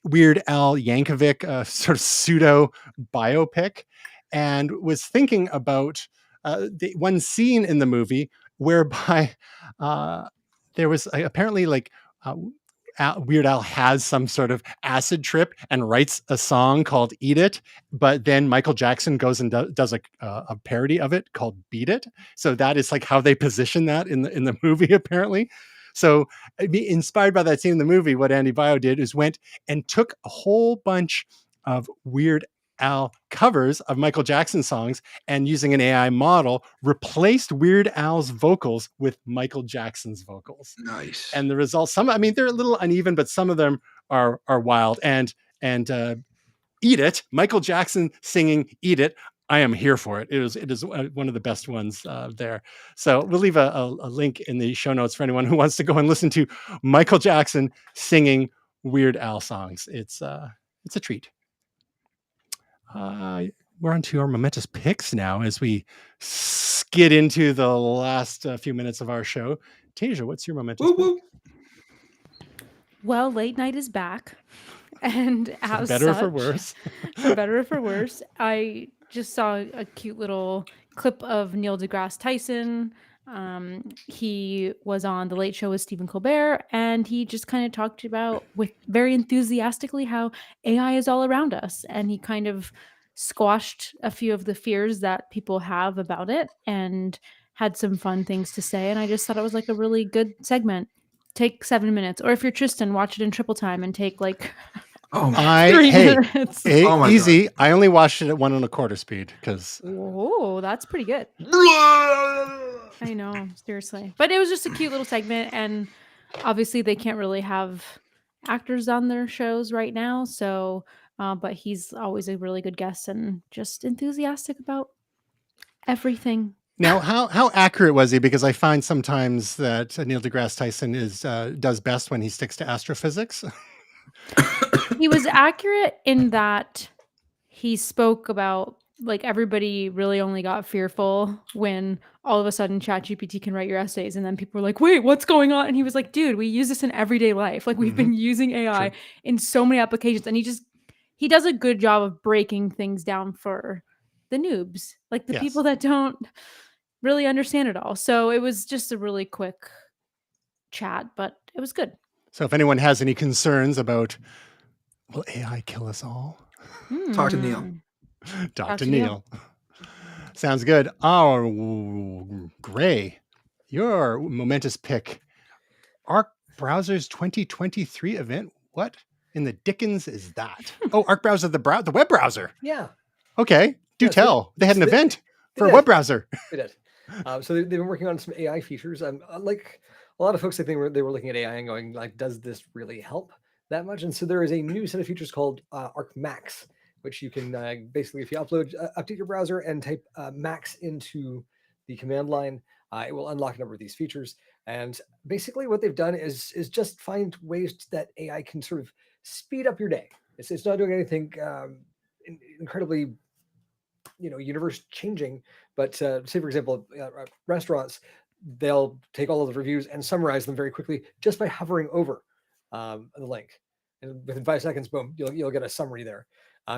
Weird Al Yankovic sort of pseudo biopic, and was thinking about the one scene in the movie whereby there was apparently like Weird Al has some sort of acid trip and writes a song called "Eat It," but then Michael Jackson goes and does a parody of it called "Beat It." So that is like how they position that in the movie, apparently. So, inspired by that scene in the movie, what Andy Bio did is went and took a whole bunch of Weird Al covers of Michael Jackson songs, and using an AI model replaced Weird Al's vocals with Michael Jackson's vocals. Nice. And the results, they're a little uneven, but some of them are wild. And "Eat It," Michael Jackson singing "Eat It," I am here for it. It is one of the best ones there. So we'll leave a link in the show notes for anyone who wants to go and listen to Michael Jackson singing Weird Al songs. It's a treat. We're on to our momentous picks now as we skid into the last few minutes of our show. Tasia, what's your momentous pick? Well, late night is back. And as better such, for worse. for better or for worse, I just saw a cute little clip of Neil deGrasse Tyson. He was on The Late Show with Stephen Colbert, and he just kind of talked about very enthusiastically how AI is all around us. And he kind of squashed a few of the fears that people have about it and had some fun things to say. And I just thought it was like a really good segment. Take 7 minutes, or if you're Tristan, watch it in triple time and take like 3 minutes. Easy. God. I only watched it at 1 1/4 speed because. Oh, that's pretty good. I know, seriously, but it was just a cute little segment, and obviously they can't really have actors on their shows right now. So, but he's always a really good guest and just enthusiastic about everything. Now, how accurate was he? Because I find sometimes that Neil deGrasse Tyson does best when he sticks to astrophysics. He was accurate in that he spoke about, like, everybody really only got fearful when all of a sudden ChatGPT can write your essays, and then people were like, wait, what's going on? And he was like, dude, we use this in everyday life. Like, we've been using AI in so many applications, and he does a good job of breaking things down for the noobs, like the people that don't really understand it all. So it was just a really quick chat, but it was good. So if anyone has any concerns about, will AI kill us all? Talk to Neil. Talk to Neil. Sounds good. Oh, Gray, your momentous pick. Arc Browser's 2023 event. What in the dickens is that? Oh, Arc Browser, the web browser. Yeah. Okay. Do tell. They had an event for a web browser. They did. So they've been working on some AI features. Like a lot of folks, I think they were looking at AI and going, like, does this really help that much? And so there is a new set of features called Arc Max, which you can basically, if you update your browser and type Max into the command line, it will unlock a number of these features. And basically what they've done is just find ways that AI can sort of speed up your day. It's not doing anything incredibly, universe changing, but say for example, restaurants, they'll take all of the reviews and summarize them very quickly just by hovering over the link, and within 5 seconds, boom, you'll get a summary there.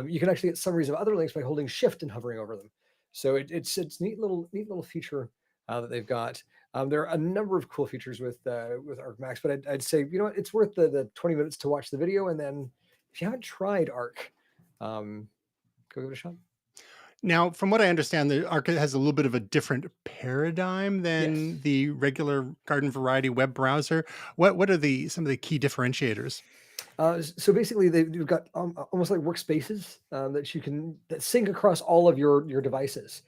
You can actually get summaries of other links by holding Shift and hovering over them. So it's neat little feature that they've got. There are a number of cool features with Arc Max, but I'd say, it's worth the 20 minutes to watch the video, and then if you haven't tried Arc, Go give it a shot. Now, from what I understand, the Arc has a little bit of a different paradigm than Yes. the regular garden variety web browser. What are some of the key differentiators? So basically, you've got almost like workspaces that sync across all of your devices,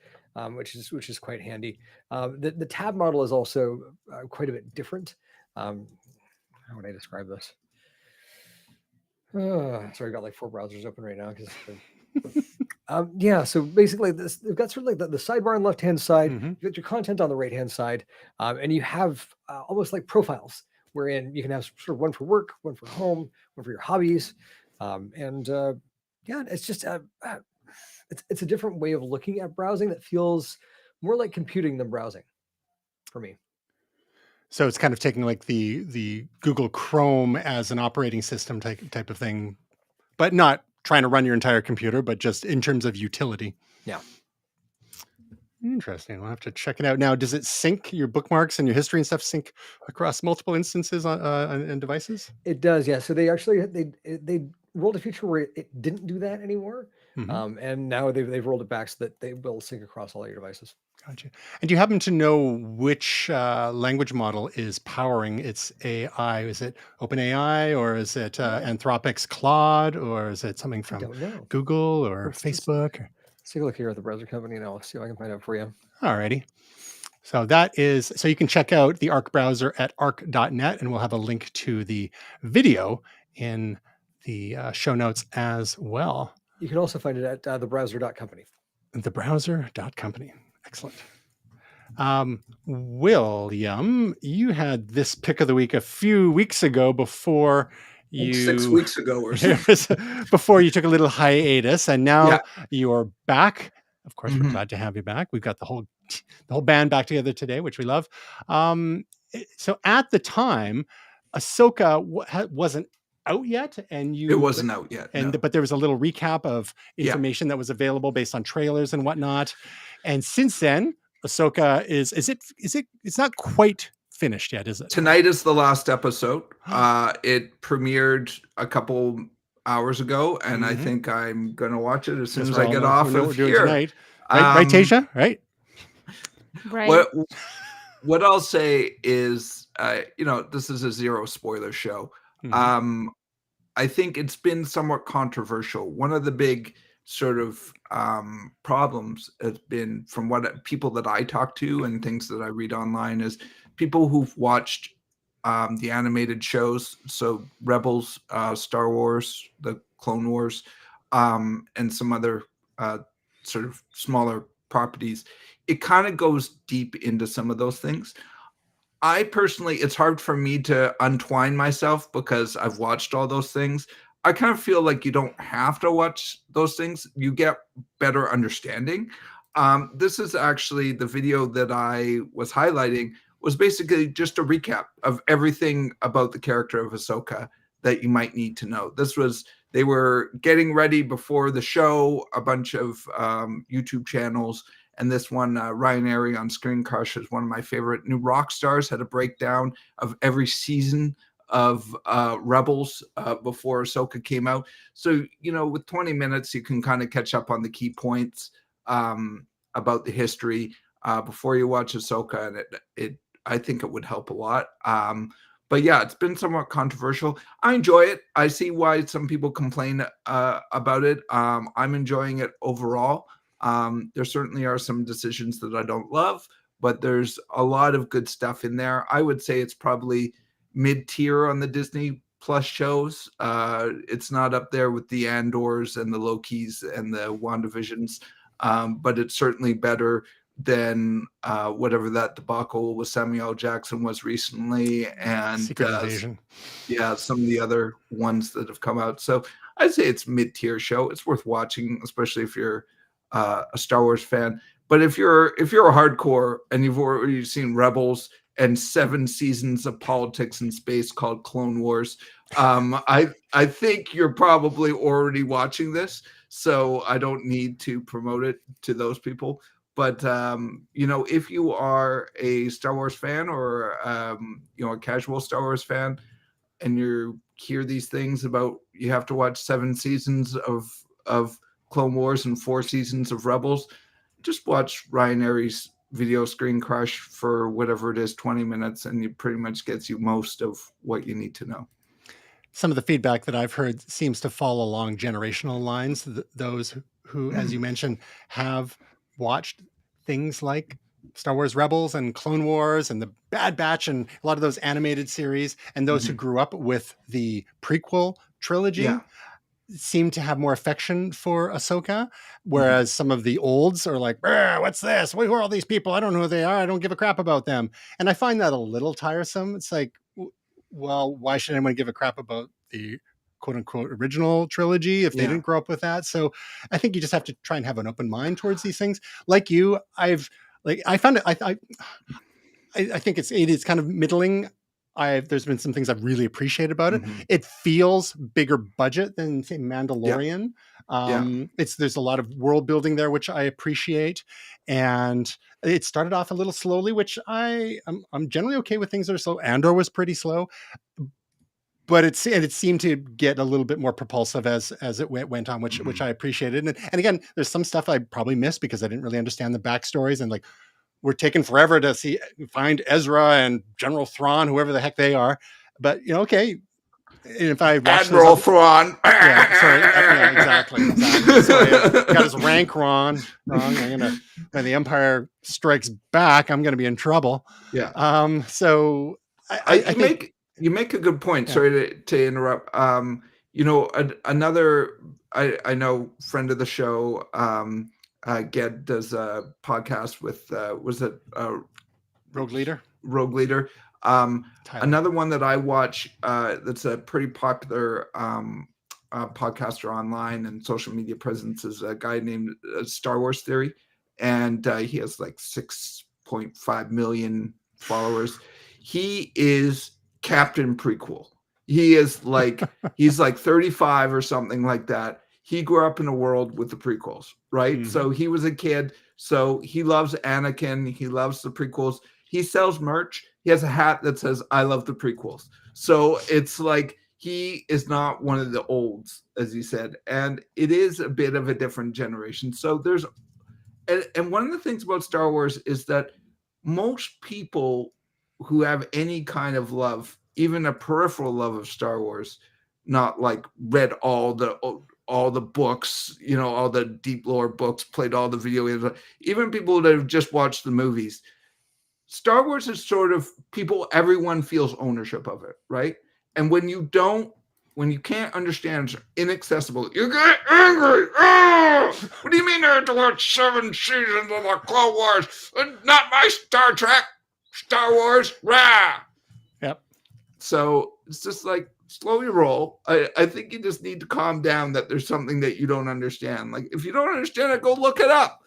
which is quite handy. The tab model is also quite a bit different. How would I describe this? Sorry, I got like 4 browsers open right now because yeah. So basically, they've got sort of like the sidebar on the left hand side. Mhm. You got your content on the right hand side, and you have almost like profiles wherein you can have sort of one for work, one for home, one for your hobbies, and yeah, it's just it's a different way of looking at browsing that feels more like computing than browsing for me. So it's kind of taking like the Google Chrome as an operating system type of thing, but not trying to run your entire computer, but just in terms of utility. Yeah. Interesting. We'll have to check it out. Now, does it sync your bookmarks and your history and stuff sync across multiple instances on devices? It does, yeah. So they rolled a feature where it didn't do that anymore, Mhm. and now they've rolled it back so that they will sync across all your devices. Gotcha. And do you happen to know which language model is powering its AI? Is it OpenAI or is it Anthropic's Claude or is it something I from don't know. Google or Let's Facebook? take a look here at the browser company, and I'll see if I can find out for you. Alrighty. So you can check out the Arc browser at arc.net, and we'll have a link to the video in the show notes as well. You can also find it at thebrowser.company. Thebrowser.company. Excellent. William, you had this pick of the week a few weeks ago before Like 6 you weeks ago or something. before you took a little hiatus, and now Yeah. you're back. Of course, we're Mhm. glad to have you back. We've got the whole band back together today, which we love. So at the time, Ahsoka wasn't out yet, and It wasn't out yet. No. but there was a little recap of Yeah. information that was available based on trailers and whatnot. And since then, Ahsoka it's not quite finished yet, is it? Tonight is the last episode. It premiered a couple hours ago, and I Mhm. think I'm gonna watch it as soon That's as I right. get I'll know- off we'll know of what we're doing here. tonight. Right, Tasia? Right? Right. What I'll say is, this is a zero spoiler show. Mhm. I think it's been somewhat controversial. One of the big sort of problems has been, from what people that I talk to and things that I read online, is people who've watched the animated shows, so Rebels, Star Wars, the Clone Wars, and some other sort of smaller properties. It kind of goes deep into some of those things. I personally, it's hard for me to untwine myself because I've watched all those things. I kind of feel like you don't have to watch those things. You get better understanding. This is actually the video that I was highlighting, was basically just a recap of everything about the character of Ahsoka that you might need to know. They were getting ready before the show, a bunch of YouTube channels. And this one, Ryan Airy on Screen Crush, is one of my favorite new rock stars, had a breakdown of every season of Rebels before Ahsoka came out. So, with 20 minutes, you can kind of catch up on the key points about the history before you watch Ahsoka. And I think it would help a lot. But yeah, it's been somewhat controversial. I enjoy it. I see why some people complain about it. I'm enjoying it overall. There certainly are some decisions that I don't love, but there's a lot of good stuff in there. I would say it's probably mid-tier on the Disney Plus shows. It's not up there with the Andors and the Lokis and the WandaVisions, but it's certainly better than whatever that debacle with Samuel L. Jackson was recently, and Secret Invasion. some of the other ones that have come out. So I'd say it's mid-tier show. It's worth watching, especially if you're a Star Wars fan. But if you're a hardcore and you've already seen Rebels and 7 seasons of politics in space called Clone Wars, I think you're probably already watching this. So I don't need to promote it to those people. But if you are a Star Wars fan or a casual Star Wars fan, and you hear these things about you have to watch 7 seasons of of Clone Wars and 4 seasons of Rebels, just watch Ryan Airy's video Screen Crush for whatever it is, 20 minutes, and it pretty much gets you most of what you need to know. Some of the feedback that I've heard seems to fall along generational lines. Those who, as you mentioned, have watched things like Star Wars Rebels and Clone Wars and the Bad Batch and a lot of those animated series, and those who grew up with the prequel trilogy seem to have more affection for Ahsoka, whereas some of the olds are like, what's this? Who are all these people? I don't know who they are. I don't give a crap about them. And I find that a little tiresome. It's like, well, why should anyone give a crap about the quote unquote original trilogy if they didn't grow up with that? So I think you just have to try and have an open mind towards these things. Like you, I found it, I think it's kind of middling. There's been some things I've really appreciated about it. It feels bigger budget than, say, Mandalorian. There's a lot of world building there, which I appreciate. And it started off a little slowly, which I'm generally okay with things that are slow. Andor was pretty slow, but it seemed to get a little bit more propulsive as it went on, which I appreciated. And again, there's some stuff I probably missed because I didn't really understand the backstories, and like, we're taking forever to find Ezra and General Thrawn, whoever the heck they are. But okay, if I watch Admiral Thrawn, exactly. Sorry, I got his rank wrong. When the Empire strikes back, I'm gonna be in trouble. Yeah. So I think you make a good point. Yeah. Sorry to interrupt. Another I know friend of the show. Ged does a podcast with Rogue Leader. Another one that I watch that's a pretty popular podcaster online and social media presence is a guy named Star Wars Theory, and he has like 6.5 million followers. He is Captain Prequel. He is like he's like 35 or something like that. He grew up in a world with the prequels, right? So he was a kid. So he loves Anakin. He loves the prequels. He sells merch. He has a hat that says, I love the prequels. So it's like he is not one of the olds, as you said. And it is a bit of a different generation. So there's, and one of the things about Star Wars is that most people who have any kind of love, even a peripheral love of Star Wars, not like read all the books, all the deep lore books, played all the video games, even people that have just watched the movies. Star Wars is sort of everyone feels ownership of it, right? And when you can't understand, it's inaccessible, you get angry. Oh, what do you mean I have to watch 7 seasons of the Clone Wars? Not my Star Trek, Star Wars, rah. Yep. So it's just like, slow your roll. I think you just need to calm down that there's something that you don't understand. Like, if you don't understand it, go look it up.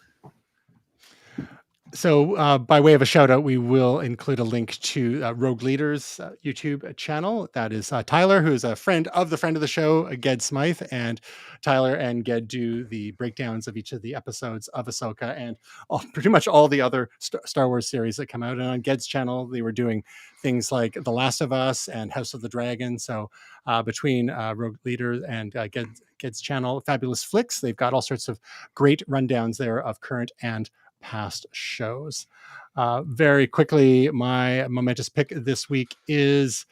So by way of a shout out, we will include a link to Rogue Leader's YouTube channel. That is Tyler, who's a friend of the show, Ged Smythe, and Tyler and Ged do the breakdowns of each of the episodes of Ahsoka and pretty much all the other Star Wars series that come out. And on Ged's channel, they were doing things like The Last of Us and House of the Dragon. So between Rogue Leader and Ged's channel, Fabulous Flicks, they've got all sorts of great rundowns there of current and past shows. Very quickly, my momentous pick this week is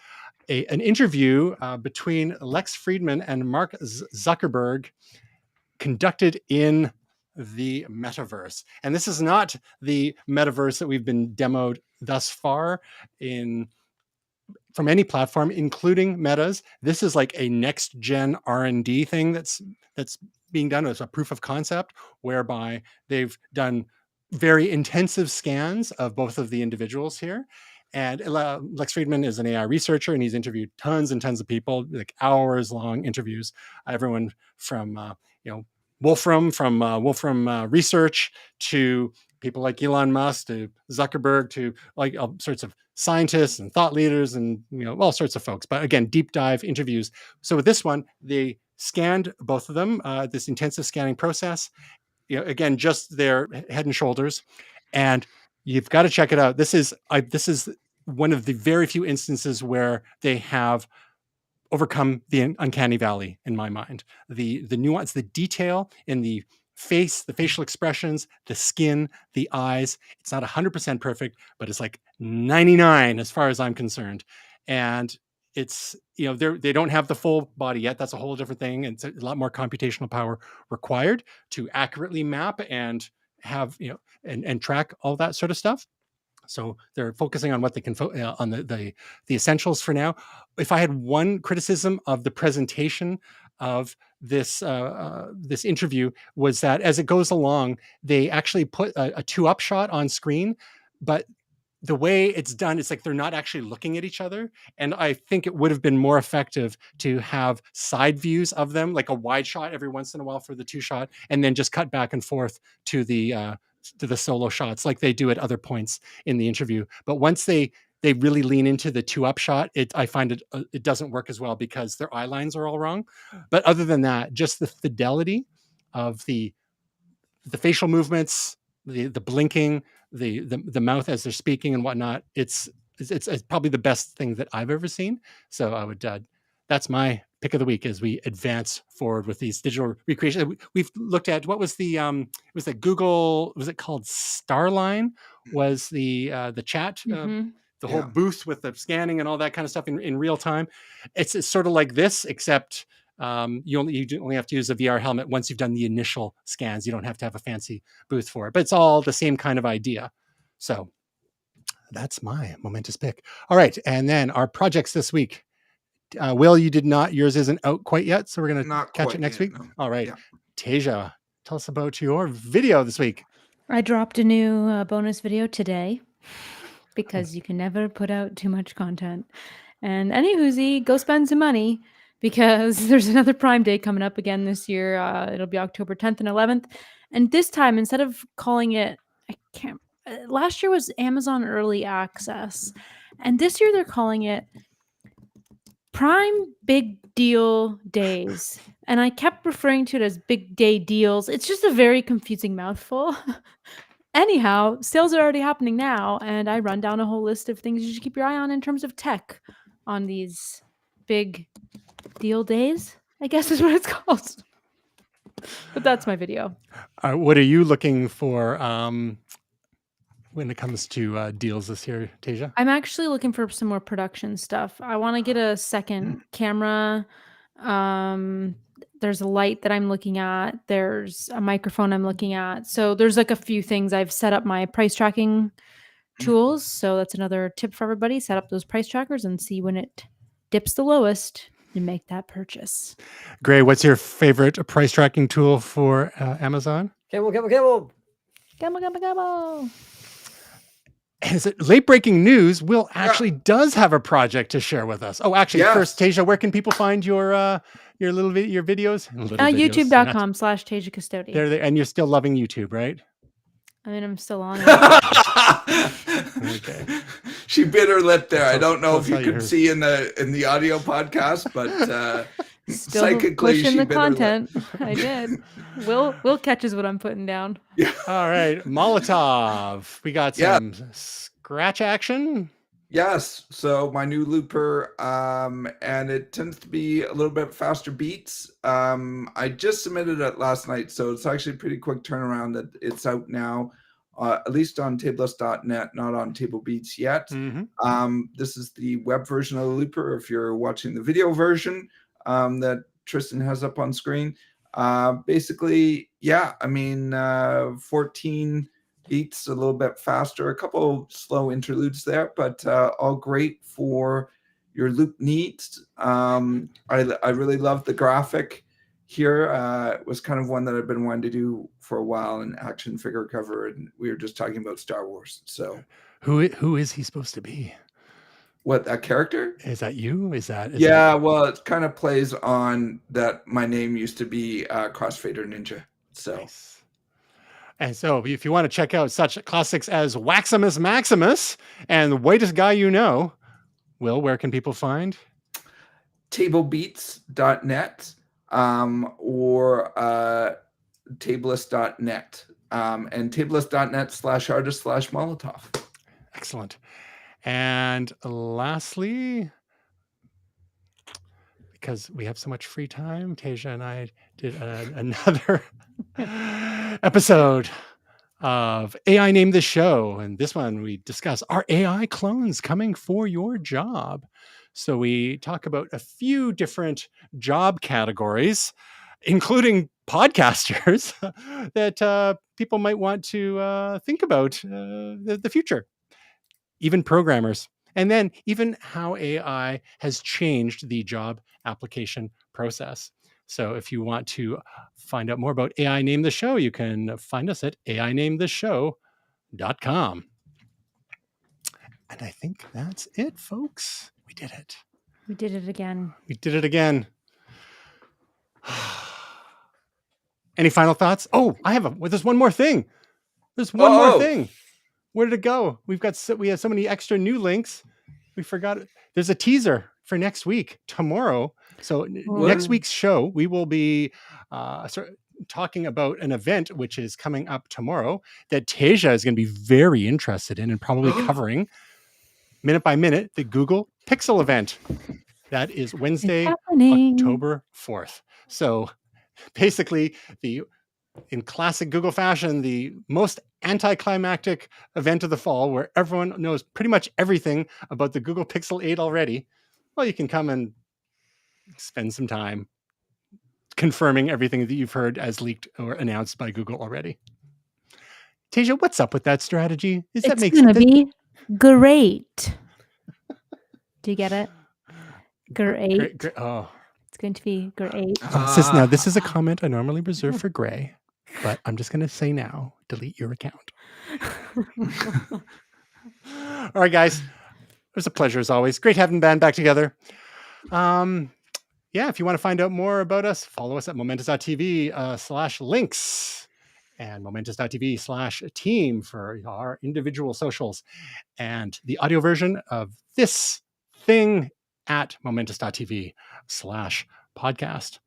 an interview between Lex Friedman and Mark Zuckerberg conducted in the metaverse. And this is not the metaverse that we've been demoed thus far from any platform, including Meta's. This is like a next gen R&D thing that's being done. It's a proof of concept whereby they've done very intensive scans of both of the individuals here. And Lex Friedman is an AI researcher, and he's interviewed tons and tons of people, like hours-long interviews. Everyone from Wolfram Research to people like Elon Musk to Zuckerberg to like all sorts of scientists and thought leaders and all sorts of folks. But again, deep dive interviews. So with this one, they scanned both of them, this intensive scanning process. Again, just their head and shoulders, and you've got to check it out. This is one of the very few instances where they have overcome the uncanny valley in my mind. The nuance, the detail in the face, the facial expressions, the skin, the eyes. It's not 100% perfect, but it's like 99 as far as I'm concerned. And it's, they don't have the full body yet. That's a whole different thing. And it's a lot more computational power required to accurately map and have, and track all that sort of stuff. So they're focusing on what they can on the essentials for now. If I had one criticism of the presentation of this this interview, was that as it goes along, they actually put a 2-up shot on screen, but the way it's done, it's like they're not actually looking at each other. And I think it would have been more effective to have side views of them, like a wide shot every once in a while for the 2-shot, and then just cut back and forth to the solo shots like they do at other points in the interview. But once they really lean into the 2-up shot, I find it doesn't work as well because their eye lines are all wrong. But other than that, just the fidelity of the facial movements, the blinking, the mouth as they're speaking and whatnot, it's probably the best thing that I've ever seen. So I would that's my pick of the week as we advance forward with these digital recreations. We've looked at what was the was it Google, was it called Starline, was the chat the whole booth with the scanning and all that kind of stuff in real time. It's sort of like this, except you only have to use a VR helmet once you've done the initial scans. You don't have to have a fancy booth for it, but it's all the same kind of idea. So that's my momentous pick. All right, and then our projects this week. Will, you did not, yours isn't out quite yet, so we're going to catch it next week. No. All right. Yeah. Tasia, tell us about your video this week. I dropped a new bonus video today because you can never put out too much content. And anywhoozy, go spend some money because there's another Prime Day coming up again this year. It'll be October 10th and 11th. And this time, instead of calling it, last year was Amazon Early Access. And this year they're calling it Prime Big Deal Days. And I kept referring to it as Big Day Deals. It's just a very confusing mouthful. Anyhow, sales are already happening now, and I run down a whole list of things you should keep your eye on in terms of tech on these big deal days, I guess is what it's called. But that's my video. What are you looking for when it comes to deals this year, Tasia? I'm actually looking for some more production stuff. I want to get a second camera. There's a light that I'm looking at. There's a microphone I'm looking at. So there's like a few things. I've set up my price tracking tools. So that's another tip for everybody. Set up those price trackers and see when it dips the lowest and make that purchase. Gray, what's your favorite price tracking tool for Amazon? Camel. Is it late breaking news? Will actually does have a project to share with us. Oh, actually, first, Tasia, where can people find your little your videos? YouTube.com/Tasia Custodian. There, and you're still loving YouTube, right? I mean, I'm still on it. Okay. She bit her lip there. I don't know if you could see in the audio podcast, but still psychically pushing she the bit her lip. content. I did. Will catches what I'm putting down. Yeah. All right, Molotov. We got some scratch action. Yes. So my new looper, and it tends to be a little bit faster beats. I just submitted it last night, so it's actually a pretty quick turnaround that it's out now, at least on tabletist.net, not on Table Beats yet. Mm-hmm. This is the web version of the looper. If you're watching the video version that Tristan has up on screen, basically, 14 beats, a little bit faster, a couple slow interludes there, but all great for your loop needs. I really love the graphic here. It was kind of one that I've been wanting to do for a while, an action figure cover, and we were just talking about Star Wars. So who is he supposed to be? What, that character? Is that you? Is that well, it kind of plays on that my name used to be Crossfader Ninja. So nice. And so if you want to check out such classics as Waximus Maximus and The Whitest Guy You Know, Will, where can people find? Tablebeats.net or tableist.net and tableist.net/artist/Molotov. Excellent. And lastly, because we have so much free time, Tasia and I did another episode of AI Name the Show. And this one we discuss, are AI clones coming for your job? So we talk about a few different job categories, including podcasters that people might want to think about the future, even programmers, and then even how AI has changed the job application process. So if you want to find out more about AI Name the Show, you can find us at ainametheshow.com. And I think that's it, folks. We did it. We did it again. We did it again. Any final thoughts? Oh, there's one more thing. There's one more thing. Where did it go? We have so many extra new links. We forgot. There's a teaser for next week, tomorrow. So next week's show, we will be talking about an event which is coming up tomorrow that Tasia is going to be very interested in and probably covering minute by minute, the Google Pixel event. That is Wednesday, October 4th. So basically, in classic Google fashion, the most anticlimactic event of the fall, where everyone knows pretty much everything about the Google Pixel 8 already. Well, you can come and spend some time confirming everything that you've heard as leaked or announced by Google already. Tasia, what's up with that strategy? It's going to be great. Do you get it? Great. Oh. It's going to be great. Now, this is a comment I normally reserve for Gray, but I'm just going to say now, delete your account. All right, guys. It was a pleasure as always. Great having the band back together. If you want to find out more about us, follow us at momentus.tv/links and momentus.tv/team for our individual socials, and the audio version of this thing at momentus.tv/podcast.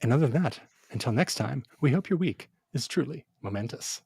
And other than that, until next time, we hope your week is truly momentous.